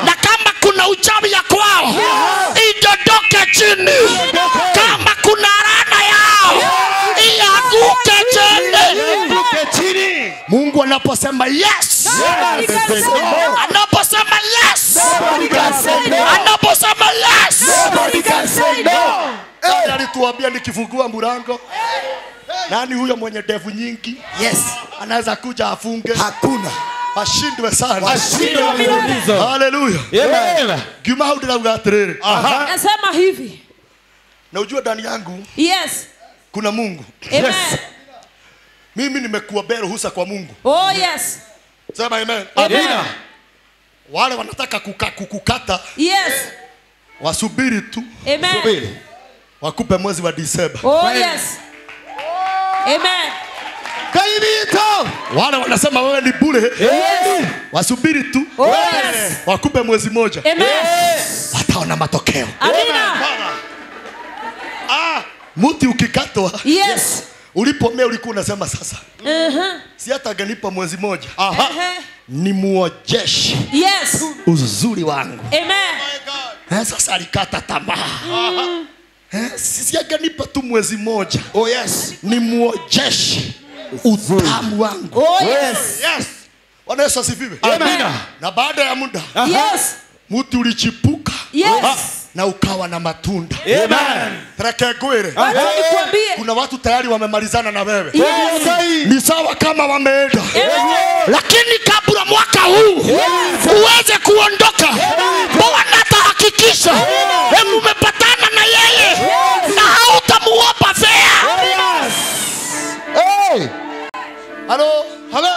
Na kama kuna uchawi ya kwao, idondoke chini. Kama kuna laana yao, iaguke chini. Mungu anaposema yes, anaposema yes, anaposema yes, alituambia nikifungua mlango, nani huyo mwenye ndevu nyingi? Anaweza kuja afunge. Hakuna. Ashindwe sana. Ashindwe mfululizo. Hallelujah. Amen. Gima haudira ugatiriri. Nasema hivi. Na ujue ndani yangu kuna Mungu. Amen. Mimi nimekuwa ruhusa kwa Mungu. Oh yes. Sema amen. Amina. Wale wanataka kukukata. Yes. Wasubiri tu. Amen. Subiri. Wakupe mwezi wa Disemba. Oh yes. Amen. Kaibito. Wale wanasema wewe ni bure. Yes. Wasubiri tu. Oh yes. Wakupe mwezi moja. Amen. Wataona matokeo. Amina. Mti ukikatwa. Yes. Ulipomea ulikuwa unasema sasa. Si hata ganipa mwezi moja. Ni muojeshe. Yes. Uzuri wangu. Amen. Sasa alikata tamaa. Sisi aganipa tu mwezi moja. Oh yes. Ni muojeshe utamu wangu. Oh yes. Yes. Bwana Yesu asifiwe. Amina. Na baada ya muda. Yes. Mti ulichipuka. Yes. Na ukawa na matunda. Amen. Trakegwere. Wacha nikwambie. Kuna watu tayari wamemalizana na wewe. Yes. Ni sawa kama wameenda. Lakini kabla mwaka huu uweze kuondoka, Bwana atahakikisha umepatana na yeye na hautamuomba fea. Hey. Halo, halo.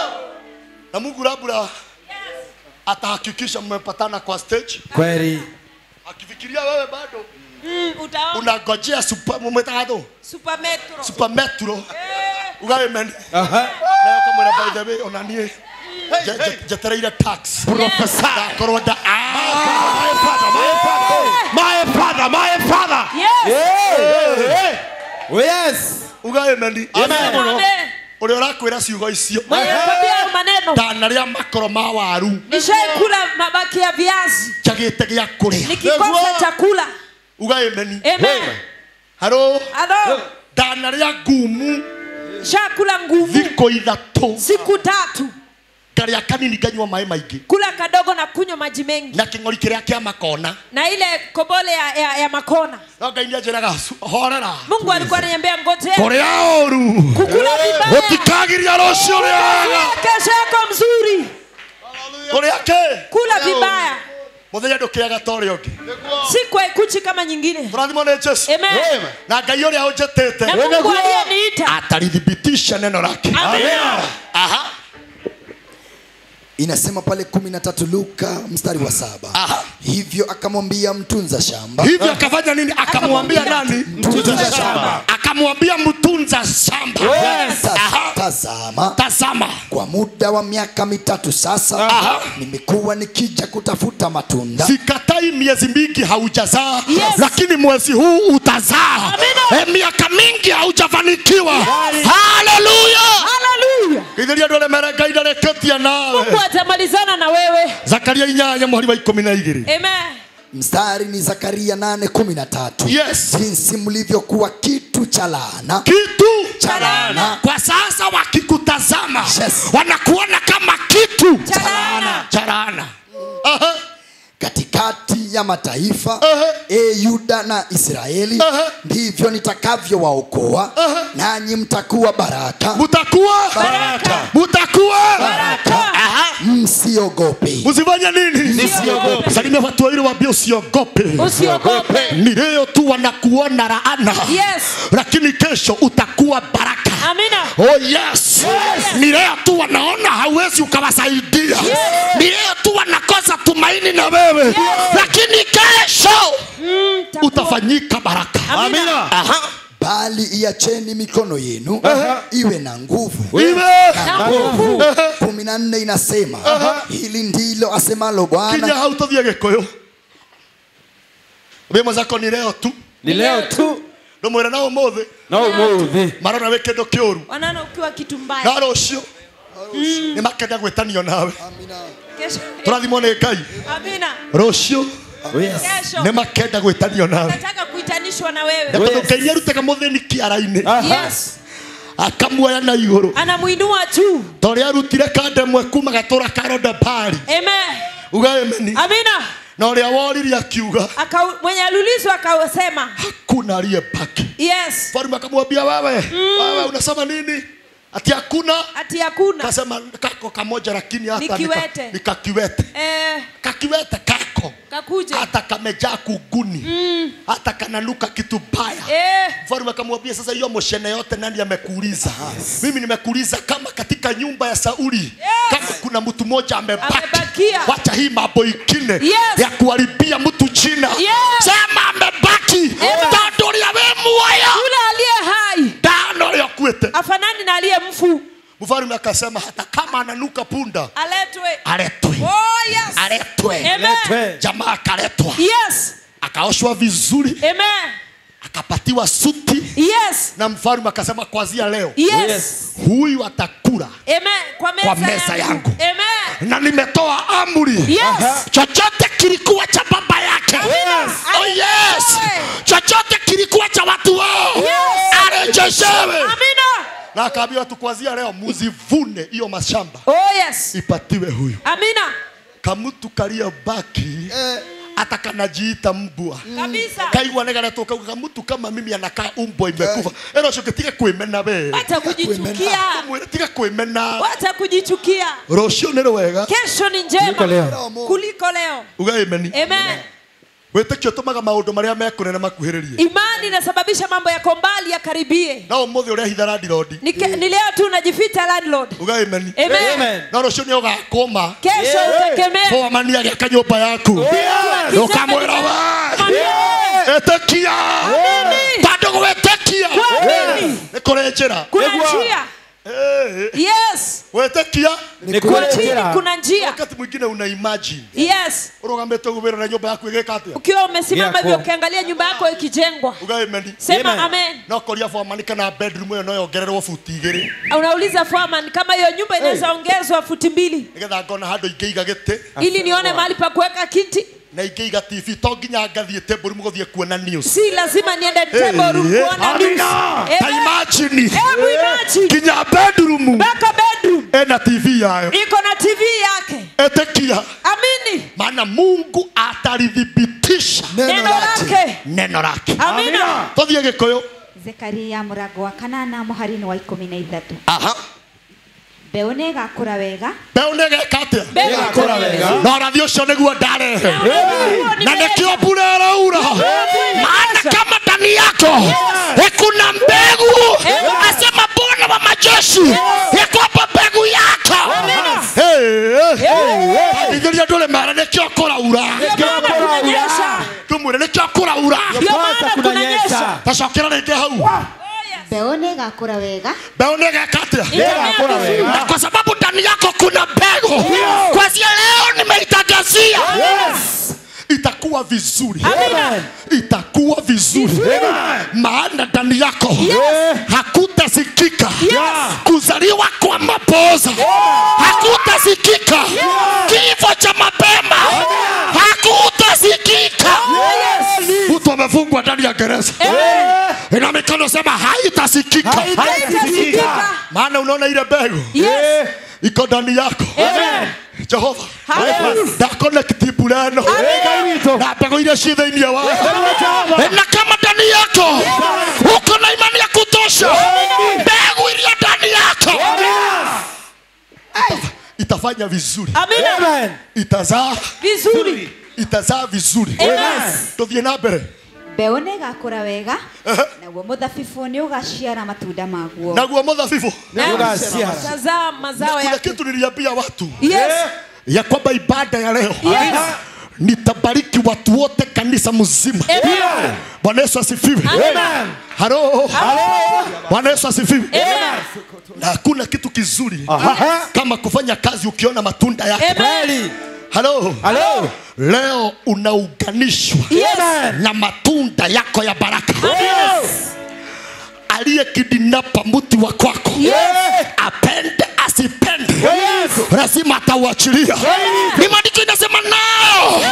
Na Mungu labda atahakikisha mmepatana kwa stage. Kweli. Akifikiria wewe bado Utaona. unagojea Super Metro. super metro. Ugawe meni. Na kama na by the way onanie. Jetereira tax. Professor. Koroda. My father. Yes. Yes. Ugawe meni. Amen. Ule urakwira ciugo icio. Mwenye kwambia maneno. Tanaria makoro ma waru. Nishaikula mabaki ya viazi. Chagite gya kuria. Nikikosa chakula. Ugawe meni. Amen. Halo. Alo. Tanaria gumu. Shakula nguvu. Thiko ithatu. Siku 3. Karia kanini ganywa mai maingi. Kula kadogo na kunywa maji mengi. Na king'ori kiria kia makona. Na ile kobole ya makona. Ngai njeraga horera. Mungu alikuwa ananiambia ngojea. Korea oru. Kukula vibaya. Utikagiria rocio riaga. Kesho yako mzuri. Korea ke. Kula vibaya. Muthenya ndukiaga tori ongi. Siku ikuchi kama nyingine. Turathimo ni Jesu. Amen. Na Ngai uria unjetete. Na Mungu aliyeniita. Atalithibitisha neno lake. Amen. Aha. Inasema pale 13 Luka mstari wa 7. Hivyo akamwambia mtunza shamba. Hivyo akafanya nini? Akamwambia nani? Mtunza shamba. Akamwambia mtunza shamba. Tazama. Kwa muda wa miaka 3 sasa nimekuwa nikija kutafuta matunda. Sikatai miezi mingi haujazaa. Yes. Lakini mwezi huu utazaa. Miaka mingi haujafanikiwa. Haleluya. Haleluya. Kitheria ndole mereka idare ketia nawe. Mungu atamalizana na wewe. Zakaria 8:12. Amen. Mstari ni Zakaria 8:13. Yes. Jinsi mlivyokuwa kitu cha laana. Kitu cha laana. Kwa sasa wakikutazama wanakuona kama kitu cha laana. Katikati ya mataifa Yuda na Israeli ndivyo nitakavyowaokoa nanyi mtakuwa baraka. Mtakuwa baraka. Msiogope. Msifanye nini? Msiogope. Salimia watu wawili waambie usiogope. Usiogope. Ni leo tu wanakuona laana. Yes. Lakini kesho utakuwa baraka. Amina. Oh yes. Ni leo tu wanaona hauwezi ukawasaidia. Ni leo tu wanakosa tumaini na wewe. Lakini kesho utafanyika baraka. Amina. Bali iacheni mikono yenu iwe na nguvu. 14 inasema hili ndilo asemalo Bwana. Kinya hautothie gikoyo. Wemo zako ni leo tu. Ni leo tu. Ndo mwera nao mothe. No move. Marona wekendo kioru. Wanaona ukiwa kitu mbaya. Na rocio. Ni makenda gwetanio nawe. Amina. Kesho. Turathimo ni Ngai. Amina. Rocio. Yes. Kesho. Ni makenda gwetanio nawe. Nataka kuitanishwa na wewe. Ndio Kenya rutega mutheni kiara-ini. Yes. Akamuoya na iguru. Anamuinua juu. Tore arutire kande mwe kuma gatura karoda pari. Amen. Ugae meni. Amina. Na uria woririe akiuga. Mwenye alulizwa akasema Hakuna aliyebaki. yes. Farume akamwambia wewe unasema nini? Ati hakuna. Akasema Kasema kako kamoja lakini hata Nikiwete. nikakiwete. Kakiwete kako. kako Kakuje. hata kamejaa kuguni, hata kananuka kitu baya. Mfalme akamwambia, sasa hiyo moshene yote nani amekuuliza? Mimi nimekuuliza kama katika nyumba ya Sauli kama kuna mtu mmoja amebaki. Wacha hii mambo ingine ya kuharibia mtu jina. Sema amebaki. Tando ya wemuoya. Yule aliye hai. Tando ya kuete. Afanani na aliye mfu. Mfalme akasema hata kama ananuka punda aletwe. Oh yes. Aletwe. Amen. Jamaa akaletwa. Yes. Akaoshwa vizuri. Amen. Akapatiwa suti. Yes. Na mfalme akasema kuanzia leo huyu atakula kwa meza yangu. Amen. Na nimetoa amri. Yes. Chochote kilikuwa cha baba yake. Oh yes. Chochote kilikuwa cha watu wao. Arejeshewe. Amina. Na akaambia watu kuanzia leo muzivune hiyo mashamba. Oh yes. Ipatiwe huyu. Amina. Kamutu kalia baki hata kanajiita mbwa. Kabisa. Kaigwa negara toka kamutu kama mimi anakaa umbwa imekufa. Ero shoketige kwemena we. Hata kujichukia. Mwetiga kwemena. Hata kujichukia. Roshio nero wega. Kesho ni njema kuliko leo. Ugaimeni. Amen. Wetekio tumaga maundu maria mekunene makuhiririe. Imani inasababisha mambo yako mbali yakaribie. Na umuthi uria hitha landlord. Ni leo tu unajificha landlord. Ugaimeni. Amen. Na roshio ni ugakoma. Kesho utekemea. Kwa mani ya kanyumba yaku. Ukamwira wa. Etekia. Bado wetekia. Nikorejera. Kuna njia. Yes. Wetekia. Kuna njia. Wakati mwingine una imagine. Yes. Urogamete gubera na nyumba yako igeka atia. Ukiwa umesimama hivyo ukiangalia nyumba yako ikijengwa. Ugaimeni. Sema amen. Na kolia foreman kana bedroom yo no yongererwo futi igiri. Unauliza foreman kama hiyo nyumba inaweza ongezwa futi 2. Nigetha ngona handu ingeiga gite. Ili nione mahali pa kuweka kiti. Na ingeiga TV to nginya ngathie table room guthie kuona news. Si lazima niende table room kuona news. Imagine. Imagine. Kinya bedroom. Baka bedroom. Ena TV yayo. Iko na TV yake. Etekia. Amini. Maana Mungu atalithibitisha neno lake. Amina. Tuthie Gikuyu. Zekaria murango wa 8 muhari-ini wa 13. Aha. Mbeũ nĩ ĩgakũra wega. Mbeũ nĩ ĩgeka atĩa? Ĩgakũra wega. Na ũrathi ũcio nĩguo ndarehe. Na nĩkĩo mbura ĩraura. Maana kama ndani yako kuna mbegu, asema Bwana wa majeshi, iko mbegu yako. Ndio ndole mara nĩkĩo kũraura. Tumwĩre nĩkĩo kũraura. Tacokera rĩngĩ hau. Mbeũ nĩ ĩgakũra wega. Mbeũ nĩ ĩgeka atĩa? Na kwa sababu ndani yako kuna mbegu, kuanzia leo nimeitangazia itakuwa vizuri. Itakuwa vizuri. Maana ndani yako hakutasikika kuzaliwa kwa mapoza. Hakutasikika kifo cha mapema. Hakutasikika mtu amefungwa ndani ya gereza. Ina mikono sema haitasikika. Maana unaona ile mbegu iko ndani yako. Jehova ndakonnect bulano na mbegu ile ci thĩinĩ wako. Na kama ndani yako uko na imani ya kutosha, mbegu ile ndani yako itafanya vizuri. Amen. Itazaa vizuri. Itazaa vizuri. Tuthie na mbere. Mbeũ nĩ ĩgakũra wega. Naguo mũthabibũ nĩ ũgaciara matunda maguo. Naguo mũthabibũ nĩ ũgaciara. Tazaa mazao yake. Kitu niliambia watu. Yes. Ya kwamba ibada ya leo nitabariki watu wote kanisa mzima. Bwana Yesu asifiwe. Halo. Bwana Yesu asifiwe. Na hakuna kitu kizuri kama kufanya kazi ukiona matunda yake. Halo. Leo unaunganishwa na matunda yako ya baraka. Aliyekidinapa mti wa kwako, apende asipende, lazima atauachilia. Ni maandiko inasema nao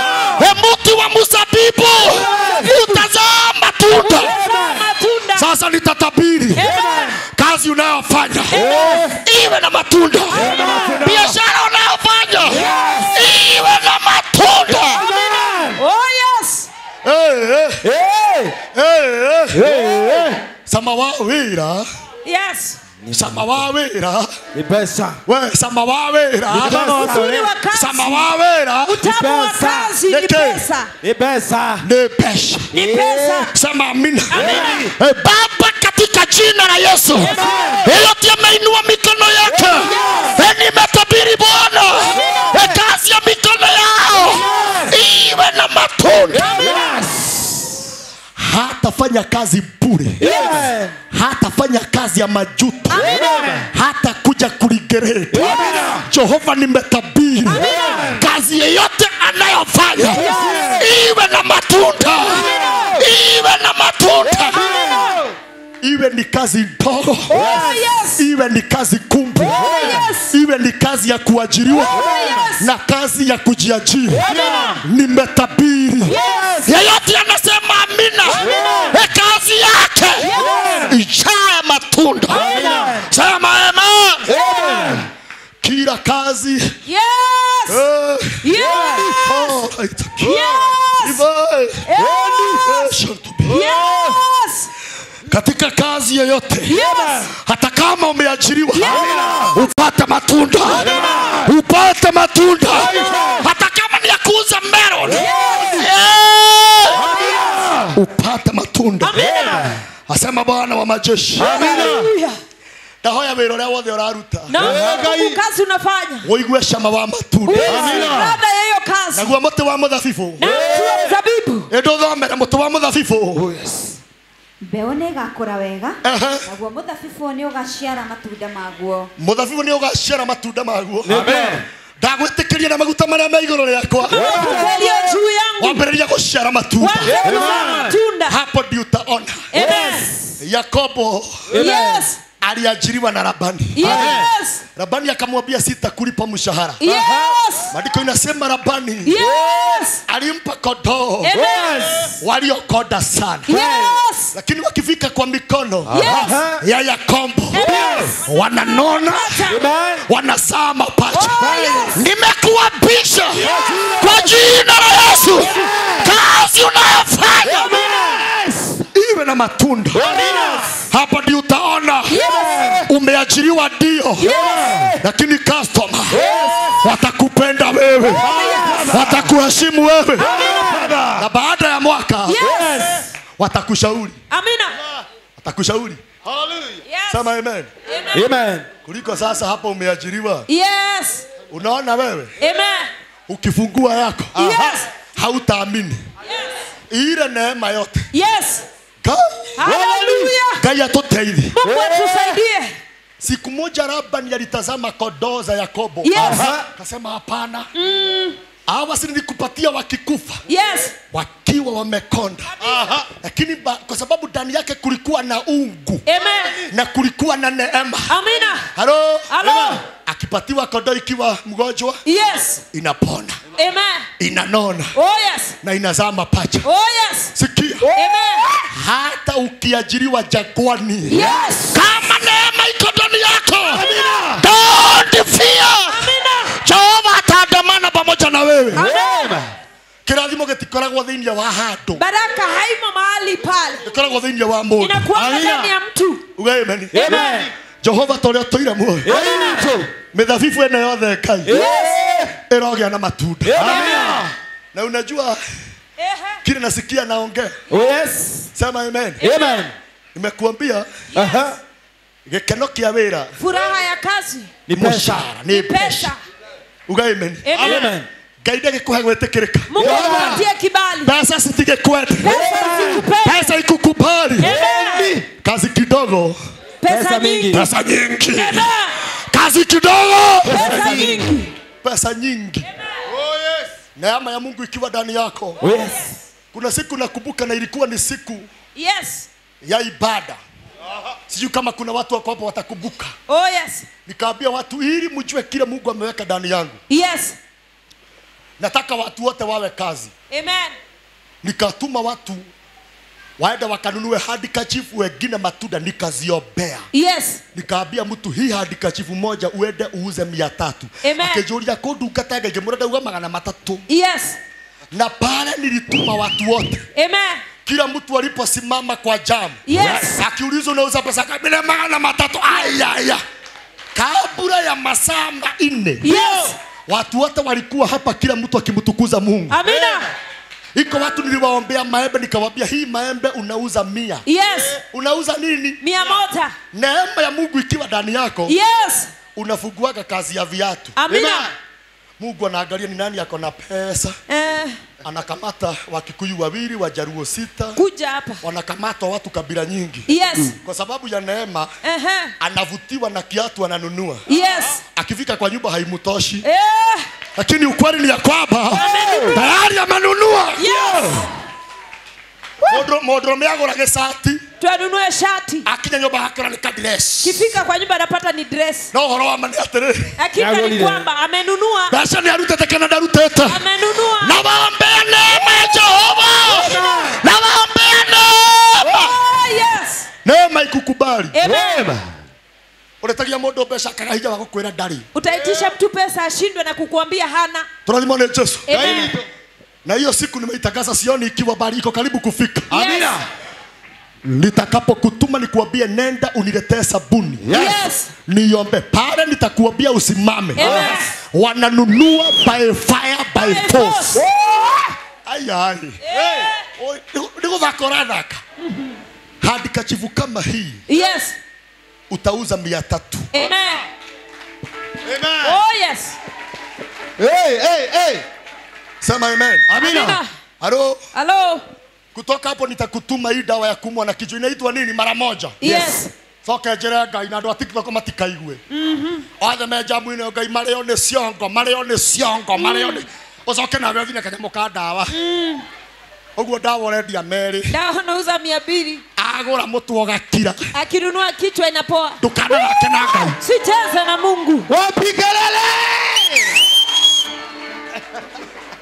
mti wa mzabibu utazaa matunda. Sasa nitatabiri kazi unayofanya iwe na matunda. Biashara unayofanya iwe na matunda. Oh yes. Sama wa wira. Yes. Samawawera. Ni pesa. We samawawera. Uzuri wa kazi. Samawawera. Utamu wa kazi ni pesa. Ni pesa. Ni pesa. Ni pesa. Sema amina. Amina. Baba, katika jina la Yesu, yeyote ameinua mikono yake, nimetabiri Bwana, kazi ya mikono yao iwe na matunda. Hatafanya kazi bure. Hatafanya kazi ya majuto. Hata kuja kuligereti. Jehova nimetabiri Kazi yeyote anayofanya iwe na matunda, iwe na matunda. iwe ni kazi ndogo, yes. iwe ni kazi kubwa, yes. iwe ni kazi ya kuajiriwa, yes. na kazi ya kujiajiri. Nimetabiri Yeyote anasema amina, kazi yake ijae matunda. Sema amen. kila kazi Yes. Yes. oh, Yes. Yes. katika kazi yoyote, Yes. hata kama umeajiriwa, upate matunda, upate matunda, Hata kama ni ya kuuza melon, upate matunda. Asema Bwana wa majeshi. Hallelujah. Ndahoya wĩra ũrĩa wothe ũraruta Na Mungu kazi unafanya. ũigue cama wa matunda. Baada ya hiyo kazi. Naguo mũtĩ wa mũthabibũ, Na mzabibu. nĩndũthomera mũtĩ wa mũthabibũ. Mbeũ nĩ ĩgakũra wega naguo mũthabibũ nĩ ũgaciara matunda maguo. Mũthabibũ nĩ ũgaciara matunda maguo. Ndagwĩtĩkĩria na maguta marĩa me igũrũ rĩakwa, Ndio juu yangu. wambĩrĩria gũciara matunda. Matunda. Hapo ndio utaona. Amen. Yakobo Yes. aliajiriwa na Labani. Yes. Labani akamwambia sitakulipa mshahara. Yes. Maandiko inasema Labani Yes. alimpa kondoo Amen. waliokonda sana, Yes. lakini wakifika kwa mikono Yes. ya Yakobo wananona, wanazaa mapacha. nimekuapisha kwa jina la Yesu, kazi unayofanya iwe na matunda. Hapa ndio utaona umeajiriwa ndio, lakini customer watakupenda wewe, watakuheshimu wewe, na baada ya mwaka watakushauri, Amina. watakushauri. Yes. Sema amen. Amen. Kuliko sasa hapa umeajiriwa, Yes. unaona wewe Amen. ukifungua yako Yes. hautaamini ile neema yote. Yes. Hallelujah. Ngai atuteithie. Mungu atusaidie. Siku moja Labani alitazama kondoo za Yakobo. Yes. Akasema hapana. Hawa si nilikupatia wakikufa, Yes. wakiwa wamekonda. Lakini kwa sababu ndani yake kulikuwa na ungu Amen. na kulikuwa na neema. Amina. Halo? Hello. Akipatiwa kondoo ikiwa mgonjwa, Yes. inapona, Amen. inanona Oh yes. na inazaa mapacha. Oh yes. Sikia. Amen. Hata ukiajiriwa jangwani, Yes. kama neema iko ndani yako. Don't fear. Amina. Jehova ataandamana pamoja na wewe. Amen. kirathimo gitikoragwo thiini wa handu, Baraka haimo mahali pale. gikoragwo thiini wa mundu. Inakuwa ndani ya mtu. Amen. Amen. Jehova toria toira muoyo, mithabibu ene yothe Ngai irogea na matunda. Na unajua kile nasikia naongea, Yes. sema amen. Amen. Nimekuambia Aha. gikeno kia wira Furaha ya kazi Ni pesa. mushara ni pesa. pesa. Amen. Amen. Ngai ndagikuhe gwitikirika, Mungu akupatie kibali. pesa sitigikuenda, Pesa zikupende. pesa ikukubali. Amen. Kazi kidogo, Pesa nyingi. pesa nyingi. Amen. Kazi kidogo, Pesa nyingi. pesa nyingi. Neema ya Mungu ikiwa ndani yako. Yes. Kuna siku nakumbuka, na ilikuwa ni siku Yes. ya ibada. Sijui kama kuna watu wako hapo watakumbuka. Oh yes. Nikaambia watu, ili mjue kile Mungu ameweka ndani yangu, Yes. nataka watu wote wawe kazi. Amen. Nikatuma watu waende wakanunue handkerchief, wengine matunda, nikaziombea. Yes. Nikaambia mtu, hii handkerchief moja uende uuze 300. Amen. Akijuria kundungata ngege murenda uga 300. Yes. Na pale nilituma watu wote, Amen. kila mtu aliposimama kwa jam. Yes. Akiulizwa unauza pesa ngapi? Bila maana matatu. Aya. Kabla ya masaa 4. Yes. Watu wote walikuwa hapa, kila mtu akimtukuza Mungu. Amina. Iko watu niliwaombea maembe, nikawaambia hii maembe unauza 100. Yes. Unauza nini? 100. Neema ya Mungu ikiwa ndani yako. Yes. Unafuguaga kazi ya viatu. Amina. Mungu anaangalia ni nani yako na pesa. Anakamata Wakikuyu 2, Wajaruo 6. Kuja hapa. Wanakamata watu kabila nyingi. Yes. Kwa sababu ya neema, anavutiwa na kiatu ananunua. Yes. Akifika kwa nyumba haimutoshi. Lakini ukweli ni ya kwamba tayari amenunua. Yes. Modro meago la gesati. Tuanunue shati. Akinya nyumba hakuna ni dress. Kifika kwa nyumba anapata ni dress. No horo amani atere. Hakika ni kwamba amenunua. Basi ni arute tekana daruteta. Amenunua. Na waombea neema ya Jehova. Na waombea neema. Oh yes. Neema ikukubali. Amen. Unatakia modo pesa kakahija wako kwenda ndari. Utaitisha mtu pesa ashindwe na kukuambia hana. Tunadhimana Yesu. Amen. Na hiyo siku nimeitangaza sioni ikiwa bali iko karibu kufika. Amina. Nitakapokutuma nikuambie nenda uniletee sabuni. Yes. Niombe pale nitakuambia usimame. Yes. Wananunua by fire by force. Ayani. Niko vakoranaka. Hadi kachivu kama hii. Yes. Utauza 300. Amen. Amen. Oh yes. Hey. Sema amen. Amina. Hello. Kutoka hapo nitakutuma hii dawa ya kumwa na kichwa inaitwa nini mara moja. Yes. Soka jerega inadwa TikTok kama tikaigwe. Othe mejamu ino ngai mareo ne siongo, mareo ne. Osoke na wewe kanyamo ka dawa. Oguo dawa ready ya Mary. Dawa nauza 200. Agora mutu ogakira. Akinunua kichwa inapoa. Dukana yake na ngai. Sicheze na Mungu. Wapigalele.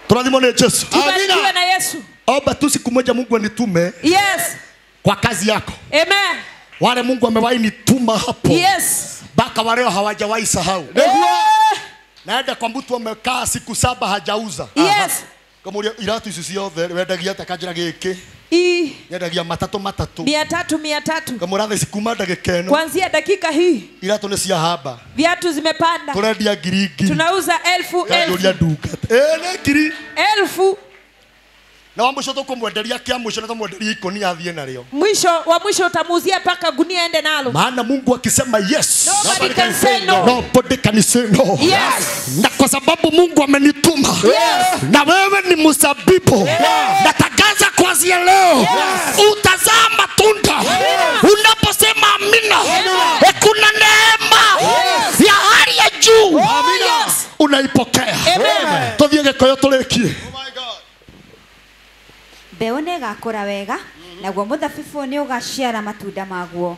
Tunadhimana Yesu. Amina. Na Yesu. Omba tu siku moja Mungu anitume. Yes. Kwa kazi yako. Amen. Wale Mungu amewahi nituma hapo. Yes. Baka waleo hawajawahi sahau. Naenda kwa mtu amekaa siku 7 hajauza. Yes. Kama iratu ici ciothe wendagia ta kanjira giki. Yendagia matatu. 300. Kama uratha ici kuma ndagika ino. Kuanzia dakika hii. Iratu ni cia haba. Viatu zimepanda. Turendia ngiri. Tunauza 1000. Ndoria duka. Ne ngiri. 1000. Na wa mwisho tukumwenderia kia mwisho na tumwenderia ikoni athie nario. Mwisho utamuuzia paka gunia ende nalo. Maana Mungu akisema yes, nobody can say no. Nobody can say no. Yes. Na kwa sababu Mungu amenituma. Yes. Na wewe ni mzabibu. Yes. Natangaza kuanzia leo. Yes. Utazaa matunda. Yes. Unaposema amina. Yes. Kuna neema. Yes. Ya hali ya juu. Amina. Yes. Unaipokea. Amen. Todhie gekoyo tulekie. Mbeu nĩ ĩgakũra wega, naguo mũthabibũ nĩ ũgaciara matunda maguo.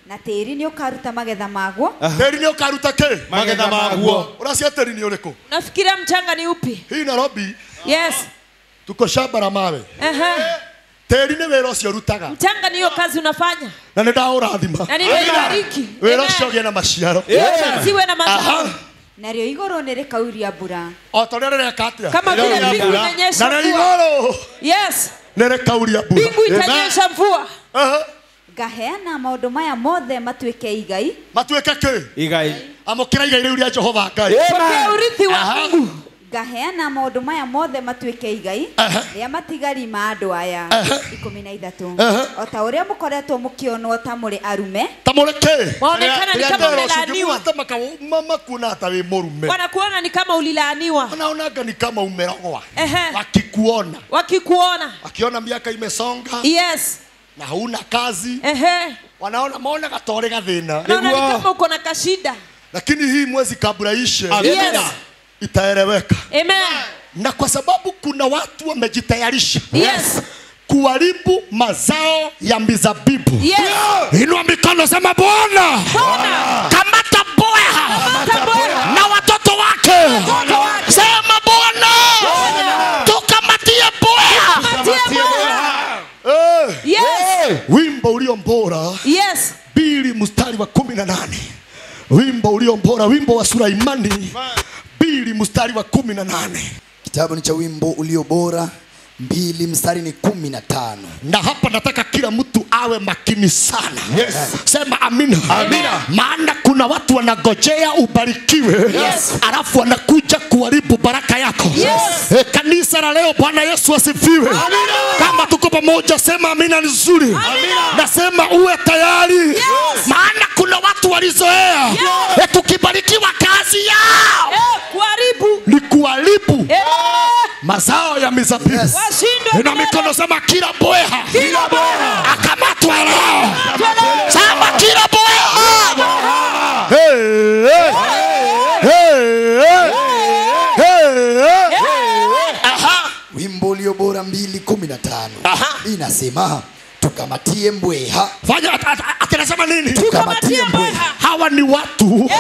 Na tĩĩri nĩ ũkaruta magetha maguo. Tĩĩri nĩ ũkaruta kĩ? Magetha maguo. Ũracia tĩĩri nĩ ũrĩkũ? Nafikiria mchanga ni upi? Hii Nairobi. Yes. Tuko shamba la mawe. Tĩĩri nĩ wĩra ũcio ũrutaga. Mchanga ni hiyo kazi unafanya. Na nĩ ndaũrathima. Na nimebariki. Wĩra ũcio ũgĩe na maciaro. Siwe na mazao. Narĩo igũrũ nĩ rĩkauria mbura. O ta ũrĩa rĩreka atĩa? Kama vile mbingu inanyesha na mvua. igũrũ. Yes. Nĩ rĩkauria mbura. Mbingu itanyesha mvua. Ngaheana maũndũ maya mothe matuĩke igai. Matuĩke kĩ? Igai. Amũkĩra igai rĩu rĩa Jehova Ngai. Pokea urithi wa Mungu. Ngaheana maũndũ maya mothe matuĩke igai rĩa matigari ma andũ aya 13. O ta ũrĩa mũkoretwo mũkĩonwo ta mũrĩ arume. Ta mũrĩ kĩ? Waonekana ni kama umelaaniwa. Mama kuona hata wĩ mũrume. Wanakuona ni kama ulilaaniwa. Wanaonaga ni kama umerogwa. Wakikuona. Wakiona miaka imesonga. Yes. Na huna kazi. Wanaona gatorĩ gathĩna. Naona ni kama uko na kashida. Lakini hii mwezi kabla ishe. Yes. Itaeleweka. Amen. Na kwa sababu kuna watu wamejitayarisha. Yes. Kuharibu mazao ya mizabibu. Yes. Inua mikono sema Bwana. Kamata boya. Na watoto wake. Sema Bwana. Tukamatie boya. Yes. Wimbo ulio mbora. Yes. 2 mstari wa 18. Wimbo ulio mbora, wimbo wa Sulaimani. 2 mstari wa 18. Kitabu ni cha wimbo ulio bora 2 mstari ni 15. Na hapa nataka kila mtu awe makini sana. Yes. Sema amina. Amina. Maana kuna watu wanagojea ubarikiwe, alafu wanakuja kuharibu baraka yako. Kanisa la leo, Bwana Yesu asifiwe. Kama tuko pamoja sema amina nzuri. Nasema uwe tayari. Maana kuna watu walizoea tukibarikiwa kazi yao ni kuharibu mazao ya mizabibu. Ina mikono sema kila bweha akamatwa leo. Sema kila bweha. Wimbo ulio bora 2:15 inasema tukamatie mbweha. Fanya atanasema nini? Tukamatie mbweha. Hawa ni watu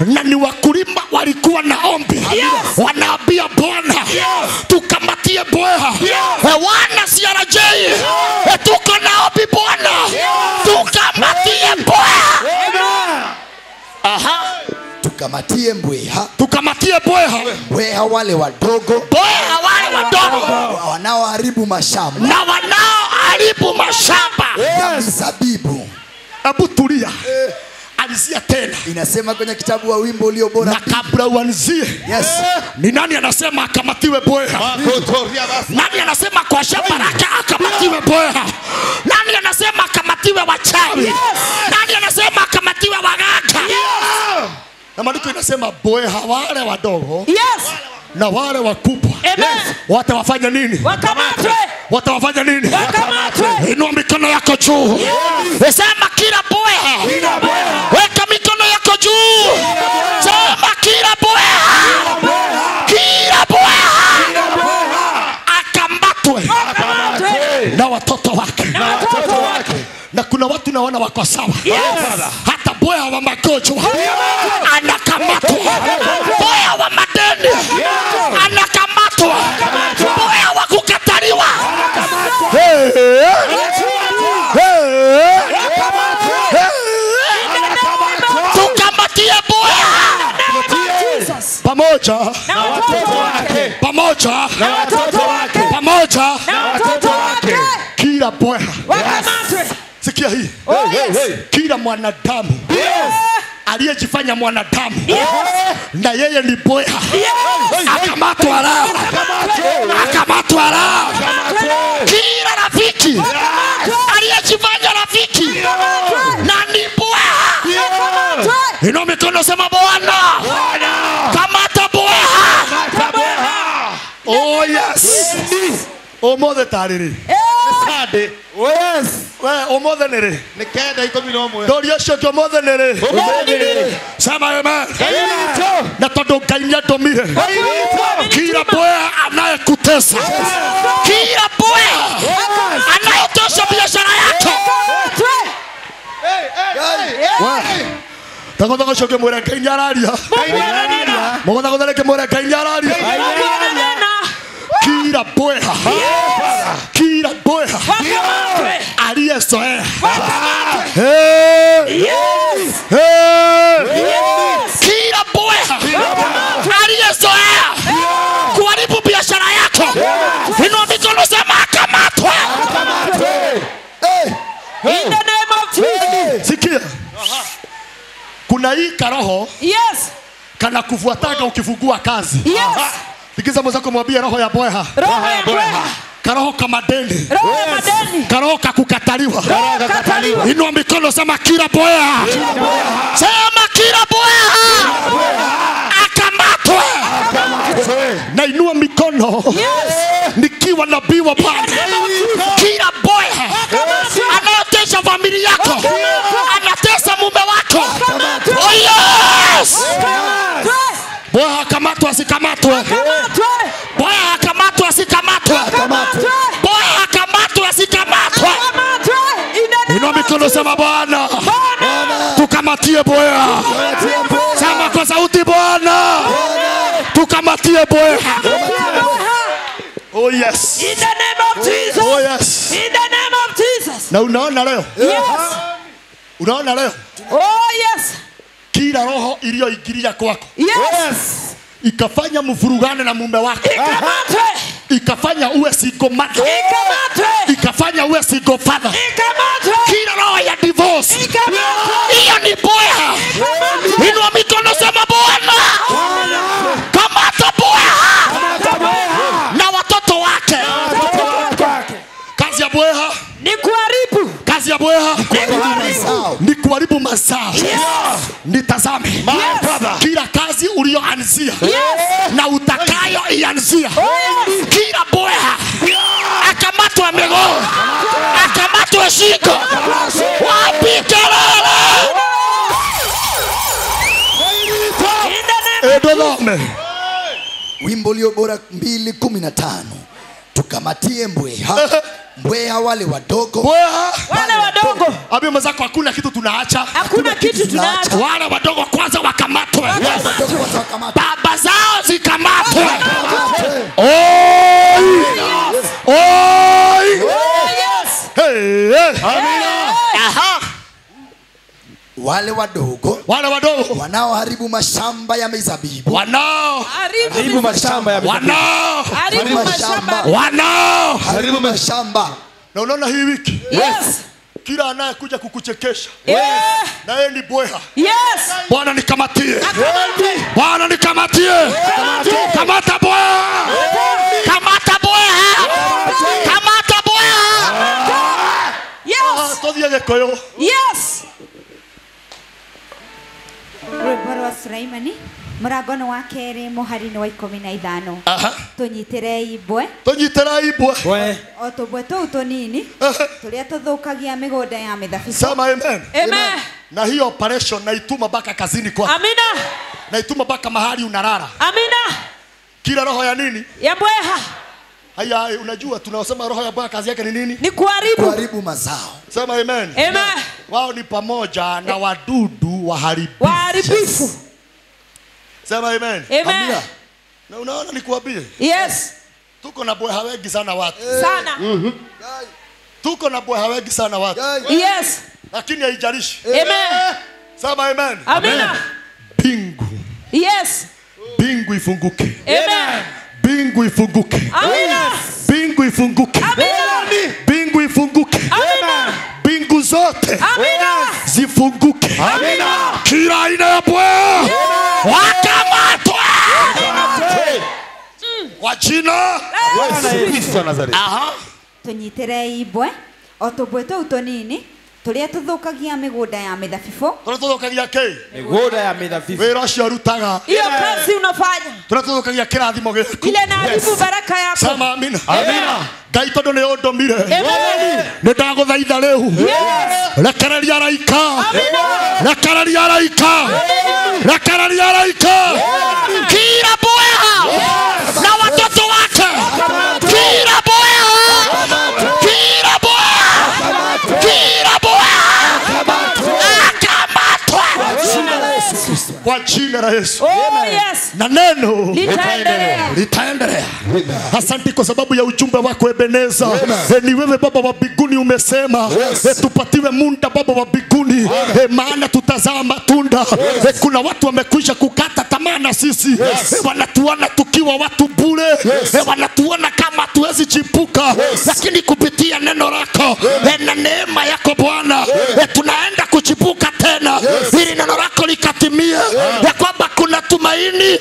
na ni wakulima walikuwa na ombi. Wanaambia Bwana tukamatie mbweha. Wana CRJ tuko na ombi Bwana tukamatie mbweha. Tukamatie mbweha. Tukamatie mbweha. Mbweha wale wadogo. Mbweha wale wadogo wanaoharibu mashamba. Na wanaoharibu mashamba ya mizabibu. Hebu tulia. Anzia tena. Inasema kwenye kitabu wa wimbo ulio bora. Na kabla uanzie. Ni nani anasema akamatiwe mbweha? Nani anasema kwa shamba lake akamatiwe mbweha? Nani anasema akamatiwe wachawi? Nani anasema akamatiwe waganga? Na maandiko inasema mbweha wale wadogo na wale wakubwa watawafanya nini? Wakamatwe. Watawafanya nini? Wakamatwe. Inua mikono yako juu. Sema kila bweha. Weka mikono yako juu. Sema kila bweha. Kila bweha akamatwe na watoto wake. Na kuna watu naona wako sawa. Hata bweha wa magonjwa anakamatwa. Bweha wa madeni anakamatwa. Bweha wa kukataliwa tukamatie bweha pamoja na watoto wake. Pamoja Na watoto wake. Pamoja na watoto wake. Kila bweha. Wakamatwe. Sikia hii. Kila mwanadamu aliyejifanya mwanadamu na yeye ni bweha akamatwa leo. Akamatwa leo. Kila rafiki aliyejifanya rafiki na ni bweha. Inua mikono sema Bwana kamata bweha. Oh yes. Omothe tariri. Sade. Yes. We omothe nere. Nikenda 11. Ndoria cio omothe nere. Sema amen. Na tondu Ngai nĩatũmire kila bweha anayekutesa, kila bweha anayetosha biashara yako, tagotago coke mwere Ngai nĩararia. Mũgũthago thareke mwere Ngai nĩararia. Kila bweha, kila bweha aliyezoea kila bweha aliyezoea kuharibu biashara yako, inua mikono sema akamatwe. In the name of Jesus. Sikia. Kuna hii karoho kana kufuataga ukifungua kazi. Sikiza mwenzako mwambie roho ya bweha. Roho ya bweha. Karoho kama deni. Roho ya madeni. Karoho kakukataliwa. Roho ya kukataliwa. Inua mikono sema kila bweha. Sema kila bweha. Akamatwe. Na inua mikono. Nikiwa nabii wa Bwana. Kila bweha anayotesa familia yako, anatesa mume wako. Oh yes. Bweha akamatwe asikamatwe. Bweha akamatwe asikamatwe. Bweha akamatwe asikamatwe. Inua mikono sema Bwana tukamatie bweha. Sema kwa sauti Bwana tukamatie bweha. Oh yes. In the name of Jesus. Oh yes. In the name of Jesus. Na unaona leo? Yes. Unaona leo? Oh yes. Kila roho iliyoingilia kwako Yes. ikafanya mvurugane na mume wako, Ikamatwe. ikafanya uwe single mother, ikafanya uwe single father, kila roho ya divorce hiyo ni bweha. Inua mikono sema Bwana, kamata bweha na watoto wake. Kazi ya bweha ni kuharibu, kazi ya bweha ni kuharibu mazao. Nitazame kila kazi ulioanzia na utakayo ianzia, kila bweha akamatwa miguu, akamatwa shingo, wapi kelele. Edolome Wimbo ulio bora 2:15. Tukamatie mbweha, mbweha wale wadogo, bweha wale wadogo. Abi mzako hakuna kitu tunaacha, Hakuna kitu tunaacha. wale wadogo kwanza wakamatwe, wadogo kwanza wakamatwe, baba zao zikamatwe. Oi oi, hey, hey. Aha. wale wadogo wanaoharibu mashamba ya mizabibu, Haribu mashamba ya wanao haribu mashamba. haribu mashamba. Na unaona hii wiki Yes. kila anayekuja kukuchekesha Yeah. na yeye ni bweha. Yes. Bwana nikamatie, Bwana nikamatie, kamata bweha, kamata bweha, kamata bweha. Yes. Todia gekoyo. Yes. Rwĩmbo rwa Sulaimani mũrango-inĩ wa kerĩ mũhari-inĩ wa 15. Tũnyitĩrei mbwe, Tũnyitĩrei mbwe, o tũmbwe tũu tũnini tũrĩa tũthũkagia mĩgũnda ya mĩthabibũ. sema amen. Amen. Na hii operation naituma mpaka kazini kwa, Amina. naituma mpaka mahali unalala. Amina. Kila roho ya nini? Ya bweha Haya, unajua tunasema roho ya bweha kazi yake ni nini? ni kuharibu. Kuharibu mazao. Sema amen. Amen. Wao ni pamoja na wadudu waharibifu. Waharibifu. Sema amen. Amen. Na unaona nikuambie, Yes. tuko na bweha wengi sana watu. Sana. Tuko na bweha wengi sana watu. Yes. Lakini haijalishi. Amen. Sema amen. Amina. Bingu. Yes. Bingu ifunguke. Amen. Bingu ifunguke. Amina. Bingu ifunguke. Amina. Bingu ifunguke. Amina. Bingu zote Amina. zifunguke. Amina. Kila aina ya bweha wakamatwe kwa jina Bwana Yesu wa Nazareti. Tũnyitĩrei mbwe, o tũmbwe tũu tũnini tũrĩa tũthũkagia mĩgũnda ya mĩthabibũ. tunathukagia kei Migũnda ya mĩthabibũ. wĩra ũcio arutaga, Hiyo kazi unafanya tunathukagia kĩrathimo gĩaku. ile inaharibu baraka yako. Sema amina. Amina. Ngai tondũ nĩ ũndũmire, Amen. nĩ ndagũthaitha rĩu, rekereria araika, rekereria araika, rekereria araika, kila bweha na watoto wake, kila bweha, kila bweha, kila bweha akamatwa kwa jina la Yesu. Oh yes. Na neno Litaendelea. litaendelea. Asante kwa sababu ya ujumbe wako Ebeneza. Ni wewe Baba wa mbinguni umesema tupatiwe muda Baba wa mbinguni, maana tutazaa matunda. Kuna watu wamekwisha kukata tamaa na sisi, wanatuona tukiwa watu bure, wanatuona kama tuwezi chipuka, lakini kupitia neno lako na neema yako Bwana tunaenda kuchipuka tena, ili neno lako likatimie ya kwamba kuna tumaini.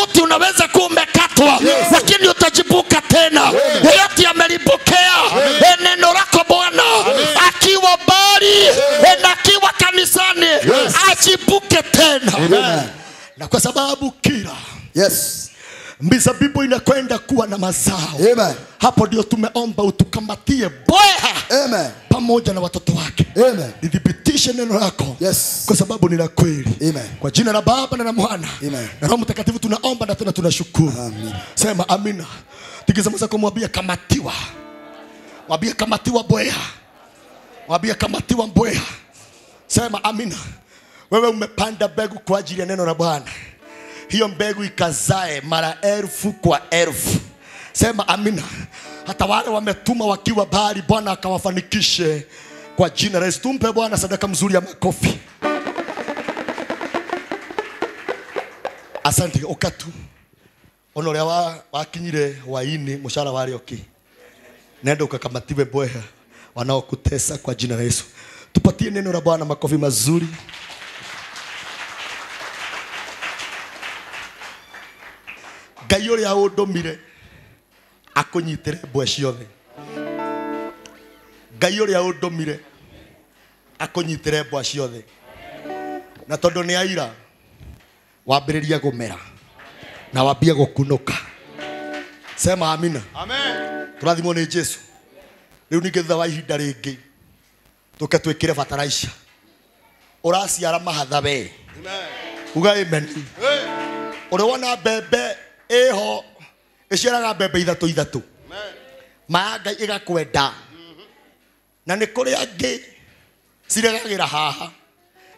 Mti unaweza kuwa umekatwa, lakini utajibuka tena. Yeyote amelipokea neno lako Bwana akiwa bali na akiwa kanisani, ajibuke tena. Na kwa sababu kila mizabibu inakwenda kuwa na mazao, hapo ndio tumeomba utukamatie bweha pamoja na watoto wake. Nithibitishe neno lako kwa sababu ni la kweli. Kwa jina la Baba na la Mwana na Roho Mtakatifu tunaomba na tena tunashukuru. Sema amina. Tikiza mzako mwambie kamatiwa. Mwambie kamatiwa bweha. Mwambie kamatiwa bweha. Sema amina. Wewe umepanda mbegu kwa ajili ya neno la Bwana. Hiyo mbegu ikazae mara 1000 kwa 1000. Sema amina. Hata wale wametuma wakiwa bali, Bwana akawafanikishe kwa jina la Yesu. Tumpe Bwana sadaka mzuri ya makofi. Asante. Okatu Ona uria wakinyire waini mushara wari oki. Nenda ukakamatiwe bweha wanaokutesa kwa jina la Yesu. Tupatie neno la Bwana makofi mazuri. Ngai uria undomire akunyitire mbwe ciothe. Ngai uria undomire akunyitire mbwe ciothe. Na tondu ni aira wambiriria gumera na wambie gukunuka. Sema amina. Amen. Turathimwo ni Jesu. Riu ninge thutha wa ihinda ringi tuke twikire fertilizer. Uraciara mahatha we. Amen. Uga amen. Uri wona mbembe eho iciaraga mbembe ithatu ithatu. Amen. Maanga igakwenda. Na ni kuri angi ciregagira haha.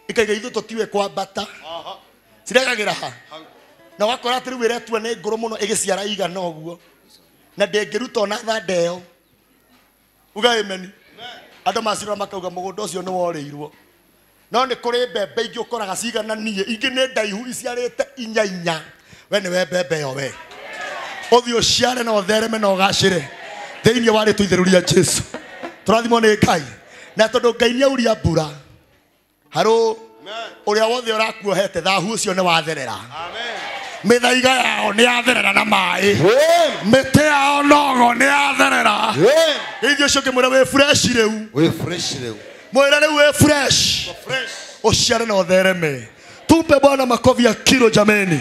Ikaiga ithu tutiwe kwambata. Aha. Ciregagira haha. Na wakora ati riu iretua ni nguru muno igiciara igana uguo. Na ndengiruta ona thandeo. Uga amen. Andu macirora makauga mugunda ucio ni woriirwo. No ni kuri mbembe ingi ukoraga cigana nie ingi ni ndaihu iciarite inya. We ni we mbembe yo we. Uthi uciare na uthereme na ugacire. Thiini wa ritu itheruria Jesu. Turathimwo ni Ngai. Na tondu Ngai ni auria mbura. Haro. Uria wothe urakuohete thahu ucio ni watherera. Amen. Mithaiga yao ni yatherera na mai. Mite yao nogo ni yatherera. Ithio cio kimwira we fresh riu. We fresh riu. Mwira riu we fresh. Fresh. Uciare na uthereme. Tumpe Bwana makofi ya kilo jameni.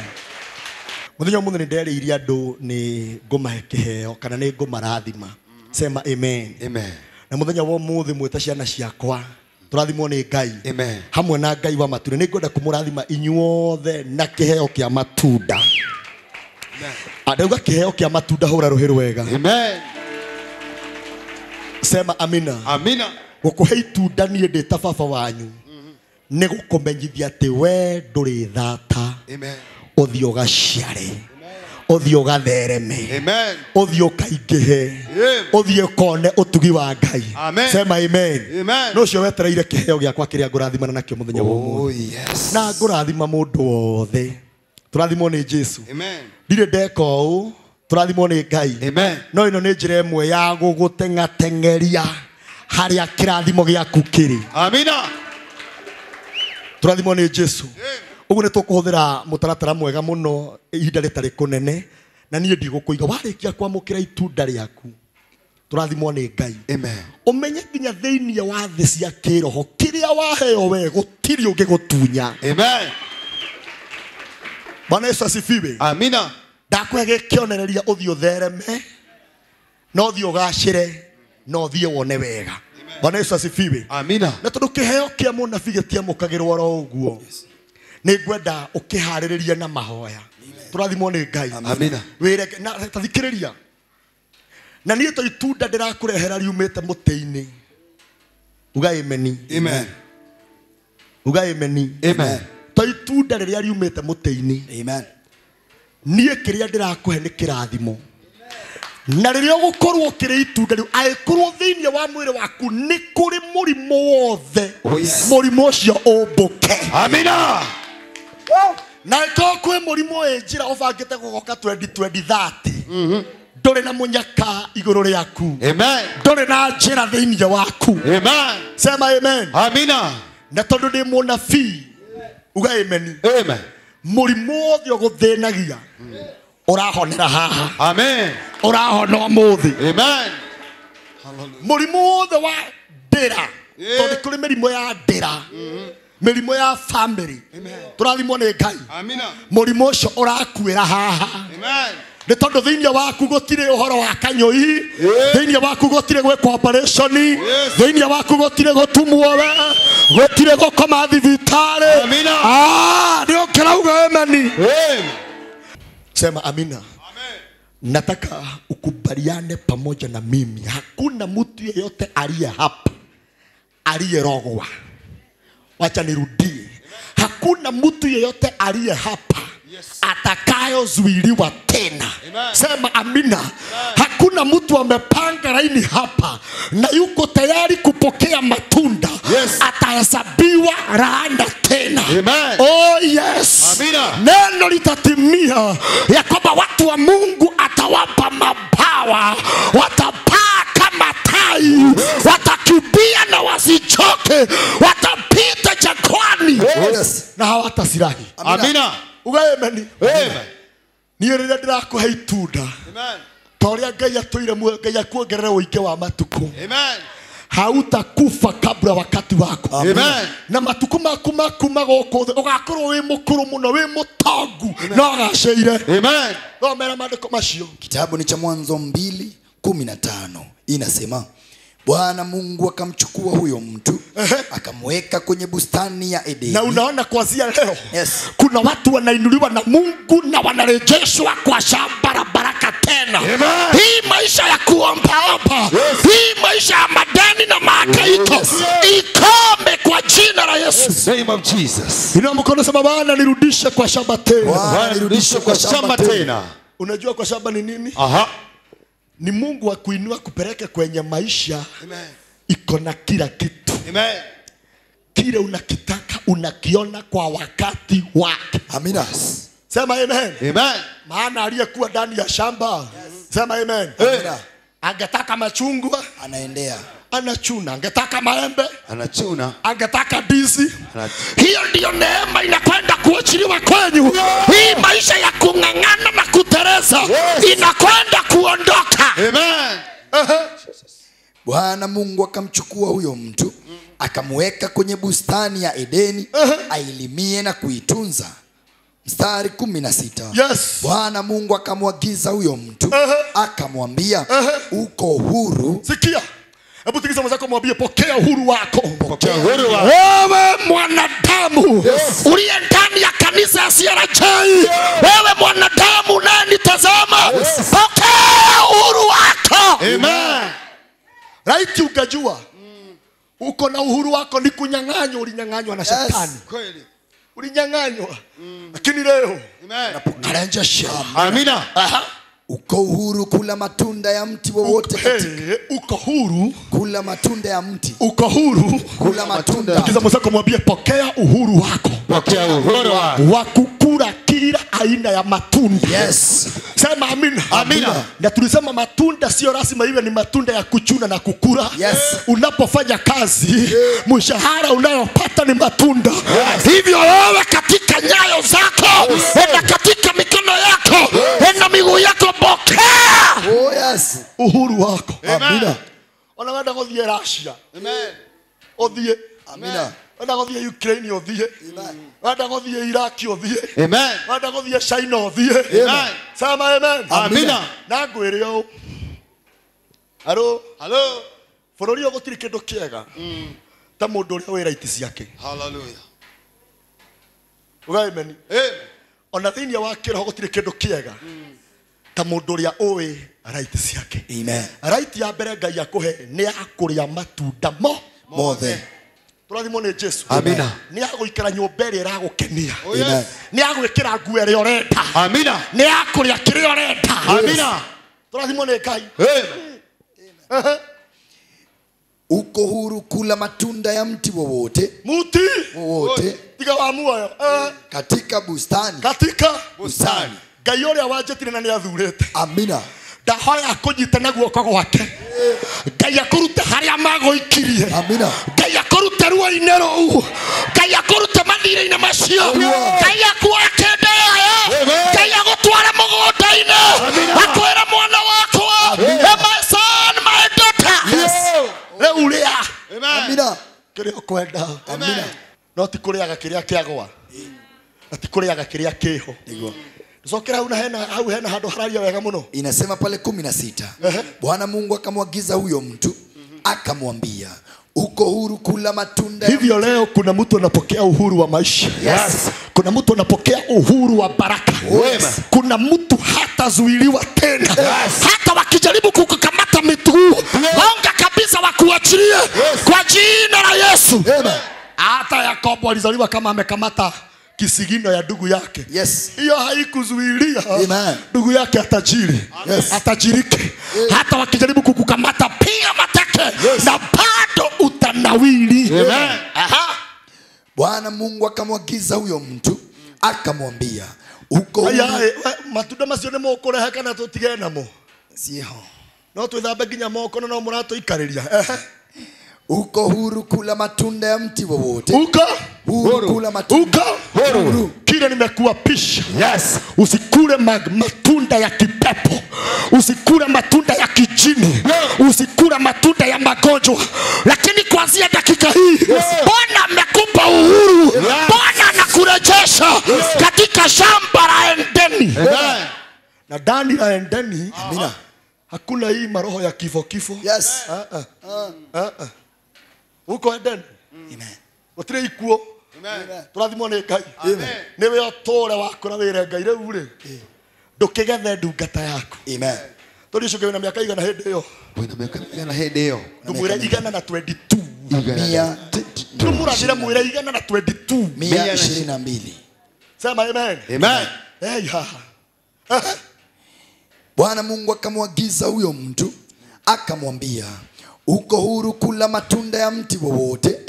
Muthenya mundu ni nderiria andu ni ngumahe kiheo kana ni ngumarathima. Sema amen. Amen. Na muthenya wa muthi mwita ciana ciakwa. Turathimwo ni Ngai. Amen. Hamwe na Ngai wa matunda. Ni ngwenda kumurathima inyuothe na kiheo kia matunda. Amen. Adauga kiheo kia matunda hura ruhiru wega. Amen. Sema amina. Amina. Gukuhe itunda nie ndi ta baba wanyu. Ni gukumenyithia ati we nduri thata. Amen. Uthi ugaciare. Uthi ugathereme. Amen. Uthi ukaingihe. Uthi ukone utugi wa Ngai. Amen. Sema amen. Amen. No cio wetereire kiheo giakwa kiria ngurathimana nakio muthenya wa Oh umuthi. yes. Na ngurathima mundu wothe. Turathimwo ni Jesu. Amen. Ndire ndeka uu. Turathimwo ni Ngai. Amen. No ino ni njira imwe ya gugutengatengeria haria kirathimo giaku kiri. Amina. Turathimwo ni Jesu. Ugu ni tukuhuthira mutaratara mwega muno ihinda ritari kunene na nie ndigukuiga warikia kwamukira itunda riaku. Turathimwo ni Ngai. Amen. Umenye nginya thiini wa thi cia kiroho kiria waheo we gutiri ungigutunya. Amen. Bwana Yesu asifiwe. Amina. Ndakwege kionereria uthi uthereme no thi ugacire no thi wone wega. Bwana Yesu asifiwe. Amina. Na tondu kiheo kia munabii gitiamukagirwo ro uguo ni ngwenda ukihariria na mahoya. Turathimwo ni Ngai. Amina. Wire na tathikiriria na nie to itunda ndirakurehera riumite muti-ini. Uga amen. Amen. Uga amen. Amen. To itunda riria riumite muti-ini. Amen. Nie kiria ndirakuhe ni kirathimo. Na riria ugukorwo kiri itunda riu aikorwo thiini wa mwiri waku ni kuri murimo wothe. Oh yes. Murimo ucio umbuke. Amina. Na ko kwe murimo njira ubangite gugoka 2030. Ndore na munyaka iguru riaku. Amen. Ndore na njira thiini waku. Amen. Sema amen. Amina. Na tondu ndi munabii. Uga amen. Amen. Murimo wothe uguthinagia. Urahonera haha. Amen. Urahona muthi. Amen. Murimo wothe wa ndira. Tondu kuri mirimo ya ndira. Mirimo ya family. Turathimwo ni Ngai. Amina. Murimo ucio urakuira haha. Amen. Ni tondu thiini waku gutire uhoro wa kanyoi. Thiini waku gutire gwekwa operation. Thiini waku gutire gutumwo we. Gutire gukoma thibitari. Amina. Ndio kirauga amen. Amen. Sema amina. Nataka ukubaliane pamoja na mimi. Hakuna mtu yeyote aliye hapa aliyerogwa. Wacha nirudie. Hakuna mtu yeyote aliye hapa atakayozuiliwa tena. Sema amina. Hakuna mtu amepanga laini hapa na yuko tayari kupokea matunda. Atahesabiwa laana tena. Amen. Oh yes. Amina. Neno litatimia ya kwamba watu wa Mungu atawapa mabawa, watapaa kama tai, watakimbia na wasichoke, watapita jangwani na hawatasirahi. Amina. Ugaemeni. Amen. Niĩ rĩrĩa ndĩrakũhe itunda. Amen. Ta ũrĩa Ngai atũire muoyo, Ngai akuongerera ũingĩ wa matukũ. Amen. Hautakufa kabla wakati wako. Amen. Na matuko maku magũkũ thĩ ũgakorwo wĩ mũkũrũ mũno, wĩ mũtongu na ũgaceire. Amen. Thomera maandĩko macio. Kitabu ni cha Mwanzo 2:15 inasema, Bwana Mungu akamchukua huyo mtu akamweka kwenye bustani ya Edeni. Na unaona kuanzia leo kuna watu wanainuliwa na Mungu na wanarejeshwa kwa shamba la baraka tena. Hii maisha ya kuombaomba, hii maisha ya madeni na mahangaiko ikome kwa jina la Yesu. Name of Jesus. Inua mkono sema, Bwana nirudishe kwa shamba tena. Bwana nirudishe kwa shamba tena. Unajua kwa shamba ni nini? Aha. Ni Mungu wa kuinua kupeleke kwenye maisha. Amen. Iko na kila kitu. Amen. Kile unakitaka unakiona kwa wakati wake. Amina. Sema amen. Amen. Maana aliyekuwa ndani ya shamba. Sema amen. Amina. Angetaka machungwa, Anaendea. anachuna. Angetaka maembe, Anachuna. angetaka ndizi. Hiyo ndiyo neema inakwenda kuachiliwa kwenyu. Hii maisha ya kung'ang'ana na kutereza inakwenda kuondoka. Amen. Bwana Mungu akamchukua huyo mtu akamweka kwenye bustani ya Edeni ailimie na kuitunza. Mstari 16. Yes. Bwana Mungu akamwagiza huyo mtu akamwambia, uko huru. Sikia. Hebu tikisa mwenzako mwambie, pokea uhuru wako. Pokea uhuru wako. Wewe mwanadamu uliye ndani ya kanisa ya CRJ, wewe mwanadamu unayenitazama, pokea uhuru wako. Amen. Right, ukajua uko na uhuru wako ni kunyang'anywa. Ulinyang'anywa na shetani. Kweli. Ulinyang'anywa. Lakini leo Amen. anarejesha. Amina. Uko huru kula matunda ya mti wowote katika. Uko huru Kula matunda ya mti. uko huru. Kula matunda. Kiza mwenzako mwambie, pokea uhuru wako Pokea uhuru wako. wa kukula kila aina ya matunda. Yes. Sema amina. Amina. Na tulisema matunda sio lazima iwe ni matunda ya kuchuna na kukula. Yes. Unapofanya kazi, mshahara unayopata ni matunda. Hivyo wewe katika nyayo zako na katika mikono yako na miguu yako, pokea Oh yes. uhuru wako. Amina. Ona gothie Russia. Amen. Othie. Amina. Ona gothie Ukraine othie. Ona gothie Iraq othie. Amen. Ona gothie China othie. Amen. Sema amen. Amina. Na ngwĩre Halo. Hello. Bũrũri ũyũ gũtirĩ kĩndũ kĩega ta mũndũ ũrĩa wĩ raiti ciake. Hallelujah. Ugaimeni. Amen. Ona thĩinĩ wa kĩroho gũtirĩ kĩndũ kĩega ta mũndũ ũrĩa ũĩ raiti ciake. Amen. Raiti ya mbere Ngai akũhe nĩ ya kũrĩa matunda Mothe. Tũrathimwo nĩ Jesu. Amina. Nĩ ya gũikara nyũmba ĩrĩa ĩragũkenia. Oh yes. Nĩ ya gwĩkĩra nguo ĩrĩa ũrenda. Amina. nĩ ya kũrĩa kĩrĩa ũrenda. Amina. Tũrathimwo nĩ Ngai. Amen. Uko huru kula matunda ya mti wowote. Muti Wowote. tiga wa muoyo. Katika bustani. Katika Bustani. Ngai ũrĩa wanjĩtire na nĩ athurĩte. Amina. Ndahoya kũnyita na guoko gwake. Ngai akũrute harĩa magũikirie. Amina. Ngai akũrute ruo-inĩ rũu. Ngai akũrute mathirĩ-inĩ macio. Ngai akuoya kĩndũ ĩyo. Ngai agũtware mũgũnda-inĩ. Akwĩra mwana wakwa, my son, my daughter. Rĩu rĩa Amina. kĩrĩa ũkwenda. Amina. No ti kũrĩaga kĩrĩa kĩagwa. Na ti kũrĩaga kĩrĩa kĩho. Sokera hau hena handũ hararia wega mũno. Inasema pale 16. Bwana Mungu akamwagiza huyo mtu akamwambia, uko huru kula matunda. Hivyo leo kuna mtu anapokea uhuru wa maisha. Yes. Kuna mtu anapokea uhuru wa baraka. Yes. Kuna mtu hatazuiliwa tena. Hata wakijaribu kukukamata miguu, honga kabisa wakuachilie kwa jina la Yesu. Amen. Hata Yakobo alizaliwa kama amekamata kisigino ya ndugu yake. Yes. Hiyo haikuzuilia ndugu yake atajiri. Yes. Atajirike. Hata wakijaribu kukukamata piga mateke na bado utanawili. Amen. Bwana Mungu akamwagiza huyo mtu akamwambia, uko aya matunda macio nĩ mũkũrehe kana tũtige namo sio no twĩthambe nginya moko no mũratũikarĩria uko huru kula matunda ya mti wowote uko huru kula matunda huru kile nimekuapisha Yes. usikule matunda ya kipepo usikule matunda ya kijini usikule matunda ya magonjwa lakini kuanzia dakika hii Bwana amekupa uhuru Bwana anakurejesha katika shamba la Edeni na ndani la Edeni amina hakuna hii maroho ya kifo yes uko Edeni amen utire ikuo turathimwo nĩ Ngai niwe otore wakora wĩre Ngai rĩu rĩ ndũkĩgethe ndungata yaku amen tũrĩcoke wĩna mĩaka igana hĩndĩ ĩyo wĩna mĩaka igana hĩndĩ ĩyo ndũmwĩre igana na 22 mia ndũmũrathĩre mwĩre igana na 22 122 sema amen Amen. hey haha Bwana Mungu akamwagiza huyo mtu akamwambia uko huru kula matunda ya mti wowote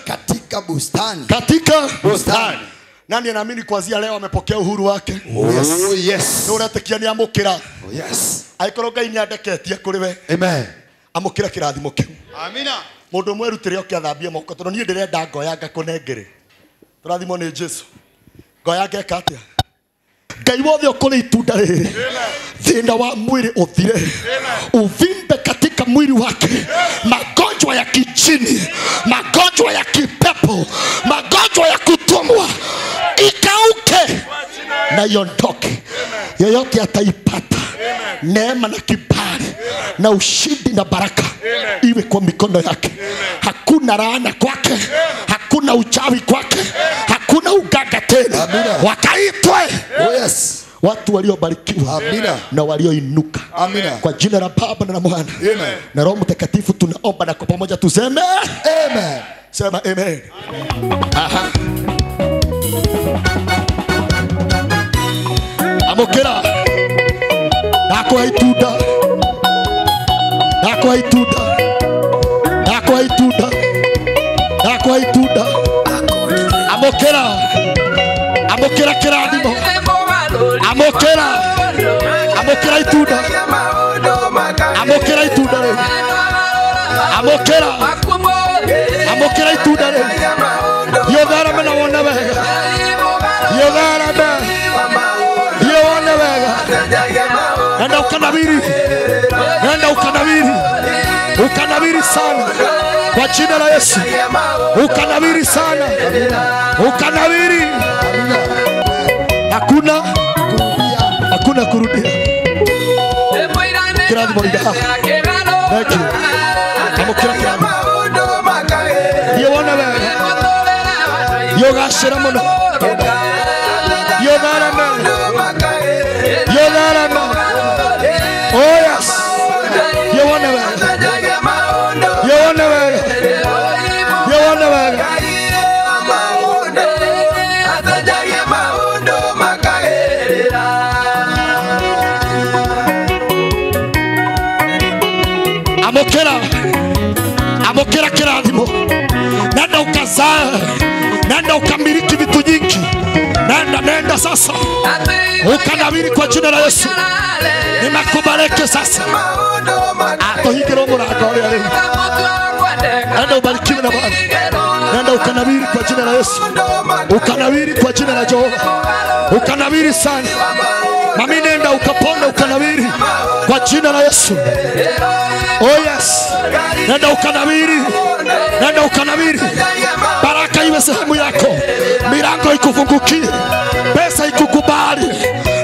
katika bustani Bustani. nani anaamini kuanzia leo amepokea uhuru wake Oh yes. nĩ ũretĩkia nĩ amũkĩra Oh yes. angĩkorwo Ngai nĩ andeketie kũrĩ we Amen. amũkĩra kĩrathimo kĩu Amina. mũndũ mwerutĩre oke athambie moko tondũ niĩ ndĩrenda ngoya ngakũnengere tũrathimwo nĩ Jesũ ngoya ngeka atĩa Ngai wothe ũkũrĩ itunda rĩrĩ thĩna wa mwĩrĩ ũthire uvimbe katika mwili wake magonjwa ya kijini magonjwa ya kipepo magonjwa ya kutumwa ikauke na iondoke yoyote ataipata neema na kibali na ushindi na baraka iwe kwa mikono yake hakuna laana kwake hakuna uchawi kwake hakuna uganga tena wakaitwe oh yes watu waliobarikiwa amina na walioinuka amina kwa jina la Baba na la Mwana amen na Roho Mtakatifu tunaomba na kwa pamoja tuseme amen sema amen aha amokera nako haituda nako haituda nako haituda nako haituda amokera amokera kirathimo amokera amokera itunda amokera itunda amokera amokera itunda yodara na wona wega yodara ba yona wega nenda ukanabiri sana kwa jina la Yesu ukanabiri sana ukanabiri hakuna kurudia kirathimo ida thank you amokera kirathimo yona wega yogashira muno yodara oh yes yona wega yona wega yona wega amokera kirathimo nenda ukazaa nenda ukamiliki vitu nyingi nenda sasa ukanawiri kwa jina la Yesu ninakubariki sasa atohigiro murago ule leo nenda ubarikiwe na Bwana nenda ukanawiri kwa jina la Yesu ukanawiri kwa jina la Jehova ukanawiri sana mami nenda ukapona ukanawiri kwa jina la Yesu oh yes nenda ukanawiri baraka iwe sehemu yako milango ikufungukie pesa ikukubali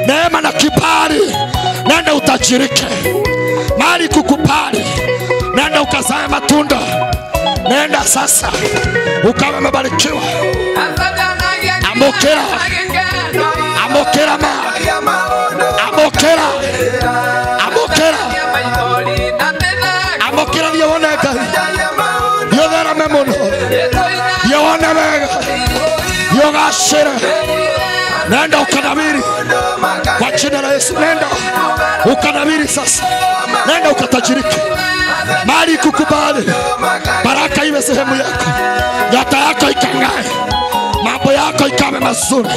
neema na kibali nenda utajirike mali kukubali nenda ukazae matunda nenda sasa ukawe umebarikiwa amokera amokera amokera amokera amokera yona Ngai yodara memono yona wega yogashira nenda ukanawiri kwa jina la Yesu nenda ukanawiri sasa nenda ukatajirike mali kukubali baraka iwe sehemu yako nyota yako ikang'ae mambo yako ikawe mazuri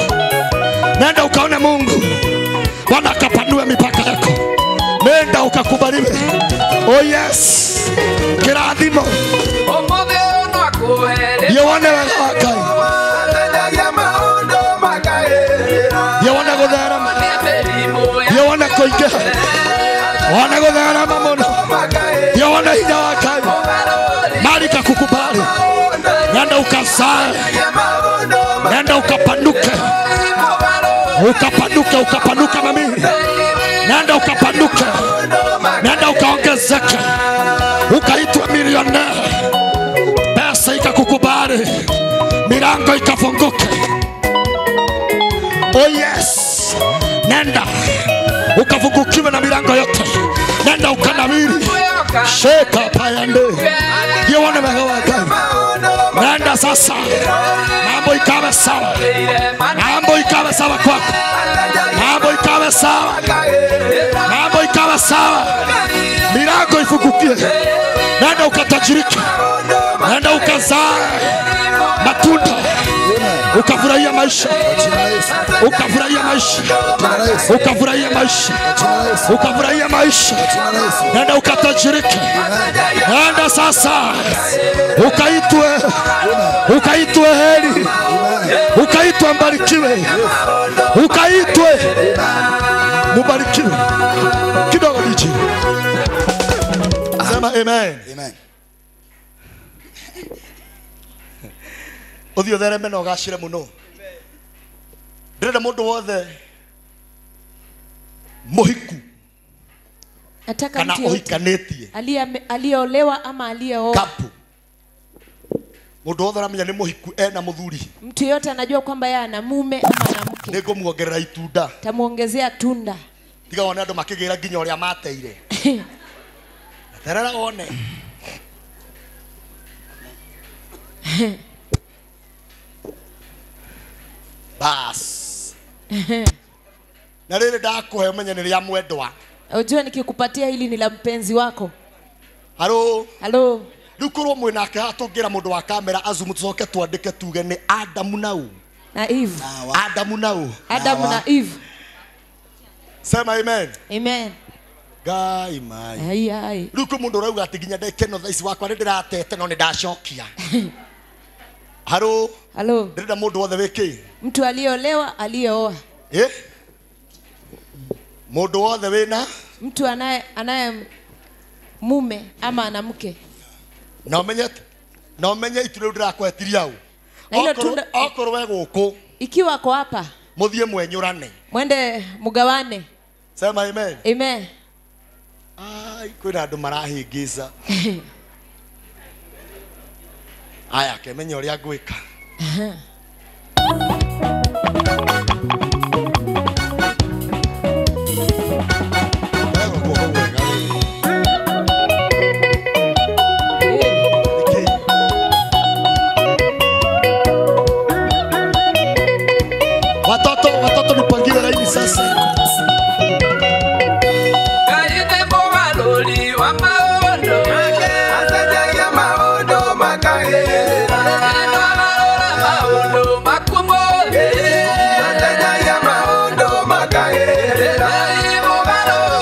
Nenda ukaone Mungu. Bwana akapanue mipaka yako. Nenda ukakubaliwe. Oh yes. Kirathimo. Yone waka. Yone godara. Yone koike. Wana godara mamono. Yone hinya waka. Malika kukubali. Nenda ukazae. Nenda ukapanuke. Ukapanuka mami. Nenda ukapanuke. Nenda ukaongezeke. Ukaitwa milionea. Pesa ikakukubali. Milango ikafunguke. Oh yes. Nenda ukafungukiwe na milango yote. Nenda ukanawiri. Sheka payande. Yone waka. Nenda sasa. Mambo ikawe sawa. Mambo ikawe sawa kwako. Mambo ikawe sawa. Mambo ikawe sawa. Milango ifungukie. Nenda ukatajirike. Nenda ukazae matunda. Ukafurahia maisha. Ukafurahia maisha. Ukafurahia maisha. Ukafurahia maisha. Nenda ukatajirike. Nenda sasa. Ukaitwe heri. Ukaitwe mbarikiwe. Ukaitwe mubarikiwe. Kidogo DJ. Sema amen. Amen. Othio thereme no gacire muno. Ndĩrenda mũndũ wothe muhiku Nataka kana mtu yote uhikanĩtie aliyeolewa ama aliyeoa. kapu. Mũndũ wothe aramenya nĩ muhiku ena mũthuri. Mtu yote anajua kwamba yeye ana mume ama ana mke. Nĩngũmuongerera itunda. Tamuongezea tunda. Tiga wone andũ makĩgĩra nginya ũrĩa mateire. Terera wone. Bas. Na rĩrĩ ndakuhe umenye nĩ rĩa mwendwa. Unajua nikikupatia hili ni la mpenzi wako. Halo. Halo. Rĩu korwo mwĩnake hatũngĩra mũndũ wa kamera azumu tũcoke twandĩke tuge nĩ Adamu nau. Na Eve. Adamu nau. Adamu na Eve. Sema amen. Amen. Ngai mai. Ai. Rĩu kũ mũndũ ũrauga atĩ nginya ndekeno thaa ici wakwa nĩ ndĩratete no nĩ ndacokia. Halo. Halo. Ndĩrenda mũndũ wothe wĩkĩ. Mtu aliyeolewa, aliyeoa. Mũndũ wothe wĩna. Mtu anaye mume ama ana mke. Na umenye itu rĩu ndĩrakwetiria u. Okorwo we gũkũ. Ikiwa ako hapa. Mũthiĩ mwenyũrane. Mwende mugawane. Sema amen. Amen. Ai, kwĩna andũ marahĩngĩca. Aya, kemenya ũrĩa ngwĩka. Watoto nipangiwe laini sasa.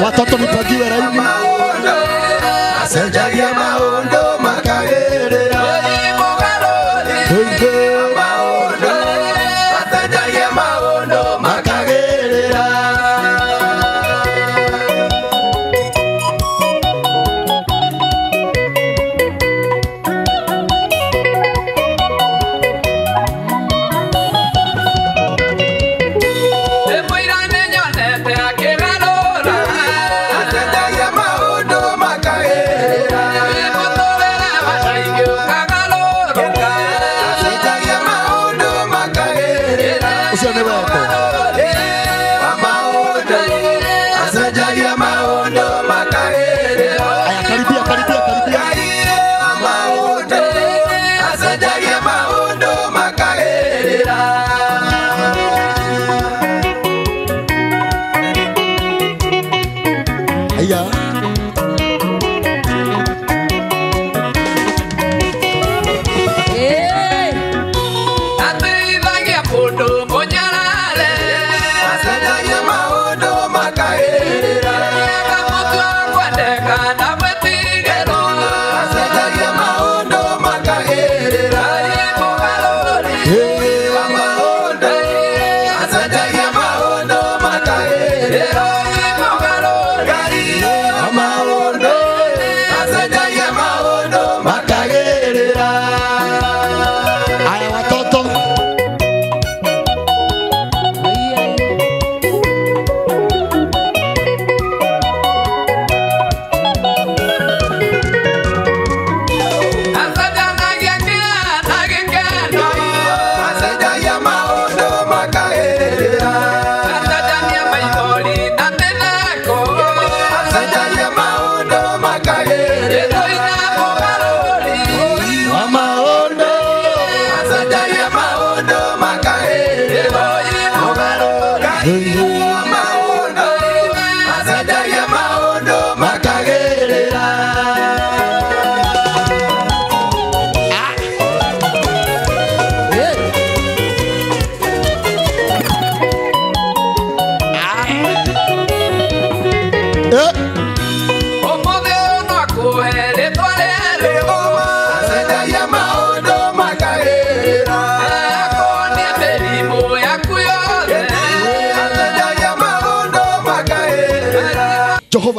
Watoto nipangiwe laini. Asenjagia maondo makagerera.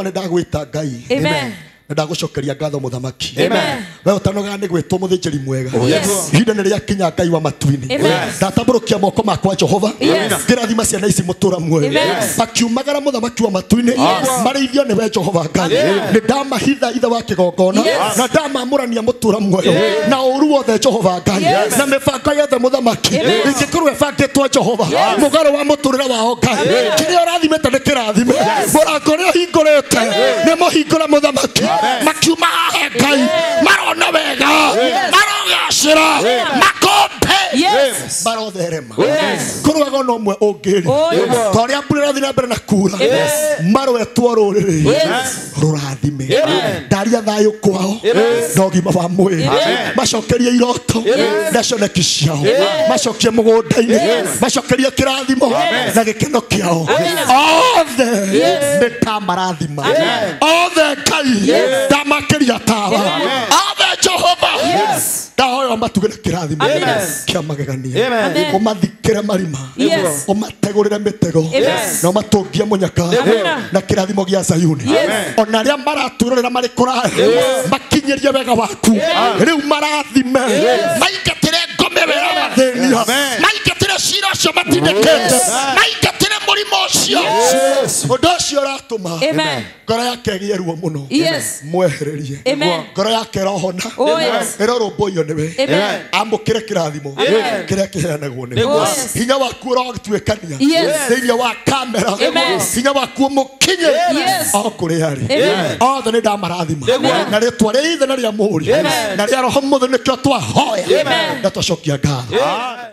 Jehova ndagwita Ngai. Amen. Ndagucokeria ngatho muthamaki. Amen. We utanoga ni gwitwo muthĩnjĩri mwega. Yes. Ihinda nĩ rĩakinya Ngai wa matu-inĩ. Ndatamburukia moko makwa Jehova. Ngĩrathima ciana ici mũtũra muoyo. Makiumagara muthamaki wa matu-inĩ. Marĩithio nĩ we Jehova Ngai. Nĩ ndamahitha ithe wa kĩgongona na ndamamũrania mũtũra muoyo na ũru wothe Jehova Ngai na mĩbango yothe muthamaki ingĩkorwo ĩbangĩtwo Jehova mũgarũ wa mũtũrĩre wao Ngai kĩrĩa ũrathimĩte nĩ kĩrathime mũrango ũrĩa ũhingũrĩte nĩ mũhingũre muthamaki makiuma haha Ngai marona wega marogacĩra makombe marotherema kũrũaga no ũmwe ũngĩrĩ ta ũrĩa mbura ĩrathiĩ na mbere na kuura marwetwo rũrĩrĩ rũrathime ndaria thayũ kwao na ũgima wa mwĩrĩ macokerie iroto na cioneki ciao macokie mũgũnda-inĩ macokerie kĩrathimo na gĩkeno kĩao othe nĩ ta marathima othe Ngai ndamakĩria tawa othe Jehova ndahoya matugĩre kĩrathimo kĩa magegania ũmathikĩre marima ũmategũrĩre mĩtego na ũmatũngie mũnyaka na kĩrathimo gĩa Zayuni ona arĩa maraturĩra marĩ kũraya makinyĩrie wega waku rĩu marathime maingatĩre ngome wega mathĩnia maingatĩre ciira ũcio matindĩkĩte maingatĩre mũrimũ ũcio ũndũ ũcio ũratũma ngoro yake ĩgĩe ruo mũno mwehererie ngoro yake ĩrohona ĩrorũmbũiyo nĩwe amũkĩre kĩrathimo kĩrĩa kĩheanagwo nĩwe hinya waku ũrogĩtuĩkania thĩinĩ wa kamera hinya waku ũmũkinye o kũrĩa arĩ othe nĩ ndamarathima na rĩtwa rĩa ithe na rĩa mũriũ na rĩa roho mũtheru nĩkĩo twahoya na twacokia ngatho.